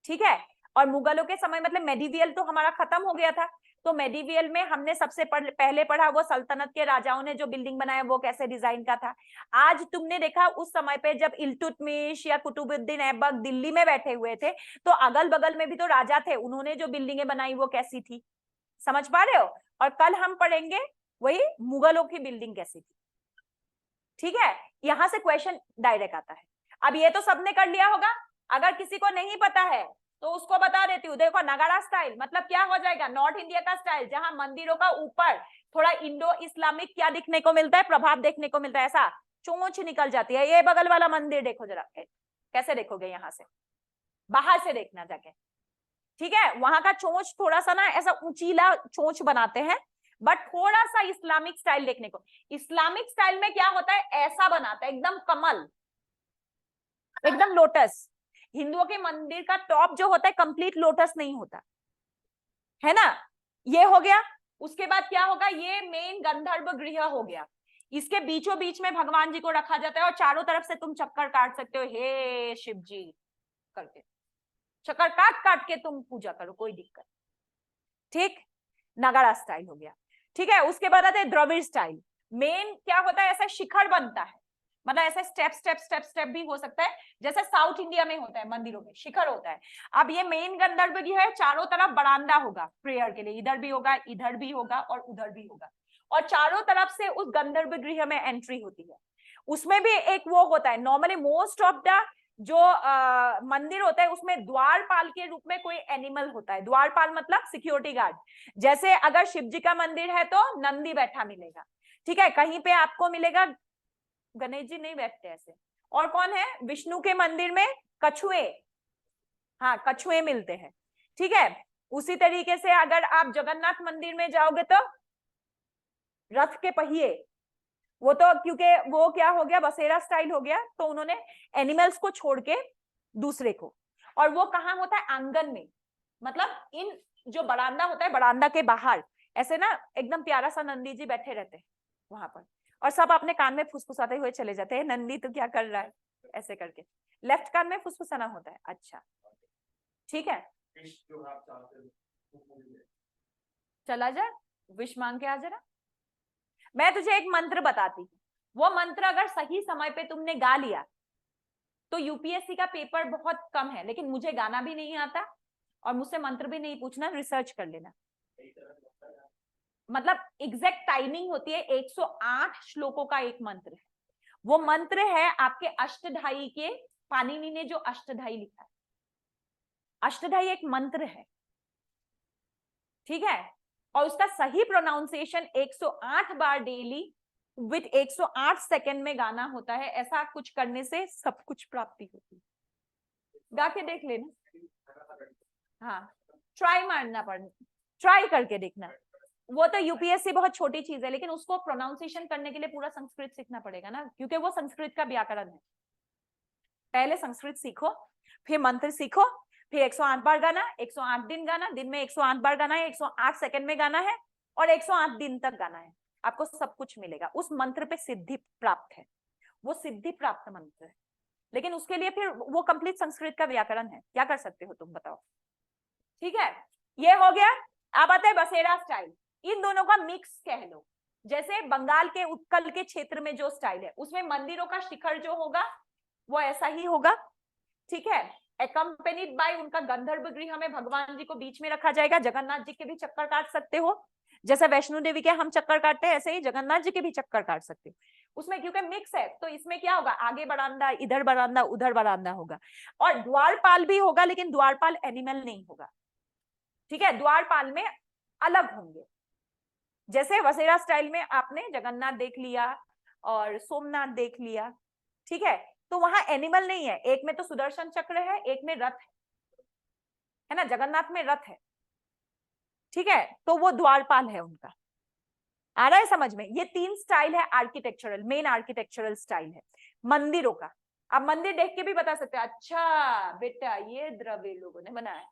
ठीक है। और मुगलों के समय मतलब मेडिवियल तो हमारा खत्म हो गया था, तो मेडिवियल में हमने सबसे पहले पढ़ा वो सल्तनत के राजाओं ने जो बिल्डिंग बनाया वो कैसे डिजाइन का था। आज तुमने देखा उस समय पे जब इल्तुतमिश या कुतुबुद्दीन ऐबक दिल्ली में बैठे हुए थे, तो अगल बगल में भी तो राजा थे, उन्होंने जो बिल्डिंगें बनाई वो कैसी थी, समझ पा रहे हो। और कल हम पढ़ेंगे वही मुगलों की बिल्डिंग कैसी थी, ठीक है। यहां से क्वेश्चन डायरेक्ट आता है। अब ये तो सबने कर लिया होगा, अगर किसी को नहीं पता है तो उसको बता देती हूँ। देखो नगाड़ा स्टाइल मतलब क्या हो जाएगा, नॉर्थ इंडिया का स्टाइल, जहां मंदिरों का ऊपर थोड़ा इंडो इस्लामिक क्या दिखने को मिलता है, प्रभाव देखने को मिलता है, ऐसा चोंच निकल जाती है। ये बगल वाला मंदिर देखो जरा, कैसे देखोगे, यहां से बाहर से देखना जाके, ठीक है। वहां का चोंच थोड़ा सा ना ऐसा ऊंचीला चोंच बनाते हैं, बट थोड़ा सा इस्लामिक स्टाइल देखने को। इस्लामिक स्टाइल में क्या होता है, ऐसा बनाता है एकदम कमल, एकदम लोटस। हिंदुओं के मंदिर का टॉप जो होता है कंप्लीट लोटस नहीं होता है ना। ये हो गया। उसके बाद क्या होगा, ये मेन गंधर्व गृह हो गया, इसके बीचों बीच में भगवान जी को रखा जाता है, और चारों तरफ से तुम चक्कर काट सकते हो, हे शिव जी करके चक्कर काट काट के तुम पूजा करो, कोई दिक्कत, ठीक। नगाड़ा स्टाइल हो गया, ठीक है। उसके बाद आते हैं द्रविड़ स्टाइल। मेन क्या होता है, ऐसा शिखर बनता है, मतलब ऐसे स्टेप स्टेप स्टेप स्टेप भी हो सकता है, जैसे साउथ इंडिया में होता है, मंदिरों में शिखर होता है। अब ये मेन गंधर्व गृह है, चारों तरफ बरामदा होगा प्रेयर के लिए, इधर भी होगा, इधर भी होगा और उधर भी होगा, और चारों तरफ से उस गंधर्व गृह में एंट्री होती है। उसमें भी एक वो होता है, नॉर्मली मोस्ट ऑफ द जो मंदिर होता है उसमें द्वारपाल के रूप में कोई एनिमल होता है। द्वारपाल मतलब सिक्योरिटी गार्ड। जैसे अगर शिव जी का मंदिर है तो नंदी बैठा मिलेगा, ठीक है। कहीं पे आपको मिलेगा, गणेश जी नहीं बैठते ऐसे, और कौन है, विष्णु के मंदिर में कछुए, हाँ कछुए मिलते हैं, ठीक है। उसी तरीके से अगर आप जगन्नाथ मंदिर में जाओगे तो रथ के पहिए, वो तो क्योंकि वो क्या हो गया, बसेरा स्टाइल हो गया, तो उन्होंने एनिमल्स को छोड़ के दूसरे को। और वो कहाँ होता है, आंगन में, मतलब इन जो बरामदा होता है, बरामदा के बाहर ऐसे ना एकदम प्यारा सा नंदी जी बैठे रहते हैं वहां पर, और सब अपने कान में फुसफुसाते हुए चले जाते हैं, नंदी तो क्या कर रहा है, ऐसे करके लेफ्ट कान में फुसफुसाना होता है, अच्छा ठीक है। चला जा, विश मांग के आ जरा। मैं तुझे एक मंत्र बताती हूँ, वो मंत्र अगर सही समय पे तुमने गा लिया तो यूपीएससी का पेपर बहुत कम है, लेकिन मुझे गाना भी नहीं आता और मुझसे मंत्र भी नहीं पूछना, रिसर्च कर लेना। मतलब एग्जैक्ट टाइमिंग होती है, 108 श्लोकों का एक मंत्र है। वो मंत्र है आपके अष्टधाई के, पाणिनि ने जो अष्टधाई लिखा है, अष्टधाई एक मंत्र है, ठीक है। और उसका सही pronunciation 108 bar daily with 108 second में गाना होता है। ऐसा कुछ करने से सब कुछ प्राप्ति होती है, गा के देख लेना। हाँ ट्राई मारना पड़ना, ट्राई करके देखना। वो तो यूपीएससी बहुत छोटी चीज है, लेकिन उसको प्रोनाउंसिएशन करने के लिए पूरा संस्कृत सीखना पड़ेगा ना, क्योंकि वो संस्कृत का व्याकरण है। पहले संस्कृत सीखो, फिर मंत्र सीखो, फिर 108 बार गाना, 108 दिन गाना, दिन में 108 बार गाना है, 108 सेकंड में गाना है, और 108 दिन तक गाना है। आपको सब कुछ मिलेगा। उस मंत्र पे सिद्धि प्राप्त है, वो सिद्धि प्राप्त मंत्र है, लेकिन उसके लिए फिर वो कंप्लीट संस्कृत का व्याकरण है। क्या कर सकते हो तुम बताओ, ठीक है। ये हो गया। अब आता है बसेरा स्टाइल। इन दोनों का मिक्स कह लो। जैसे बंगाल के उत्कल के क्षेत्र में जो स्टाइल है, उसमें मंदिरों का शिखर जो होगा वो ऐसा ही होगा, ठीक है। एकम्पेनिड बाय उनका गंधर्व गृह में भगवान जी को बीच में रखा जाएगा। जगन्नाथ जी के भी चक्कर काट सकते हो, जैसे वैष्णो देवी के हम चक्कर काटते हैं, ऐसे ही जगन्नाथ जी के भी चक्कर काट सकते हो। उसमें क्योंकि मिक्स है तो इसमें क्या होगा, आगे बरामदा, इधर बरामदा, उधर बरामदा होगा, और द्वारपाल भी होगा, लेकिन द्वारपाल एनिमल नहीं होगा, ठीक है। द्वारपाल में अलग होंगे। जैसे वसेरा स्टाइल में आपने जगन्नाथ देख लिया और सोमनाथ देख लिया, ठीक है, तो वहां एनिमल नहीं है। एक में तो सुदर्शन चक्र है, एक में रथ है ना, जगन्नाथ में रथ है, ठीक है, तो वो द्वारपाल है उनका। आ रहा है समझ में? ये 3 स्टाइल है आर्किटेक्चरल, मेन आर्किटेक्चरल स्टाइल है मंदिरों का। आप मंदिर देख के भी बता सकते हैं, अच्छा बेटा ये द्रविड़ लोगों ने बनाया,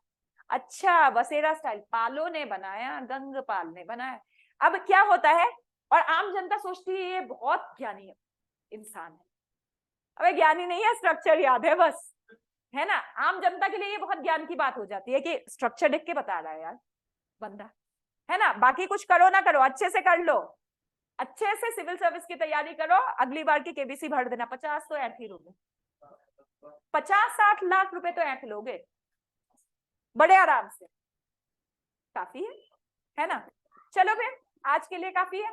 अच्छा बसेरा स्टाइल पालों ने बनाया, गंगपाल ने बनाया। अब क्या होता है, और आम जनता सोचती है ये बहुत ज्ञानी इंसान है, अबे ज्ञानी नहीं है, स्ट्रक्चर याद है बस, है ना। आम जनता के लिए ये बहुत ज्ञान की बात हो जाती है कि स्ट्रक्चर देख के बता रहा है यार बंदा, है ना। बाकी कुछ करो ना करो, अच्छे से कर लो, अच्छे से सिविल सर्विस की तैयारी करो, अगली बार की केबीसी भर देना, 50 तो ऐंठ ही लोगे, 50-60 लाख रुपए तो ऐंठ लोगे बड़े आराम से, काफी है ना। चलो फिर आज के लिए काफी है।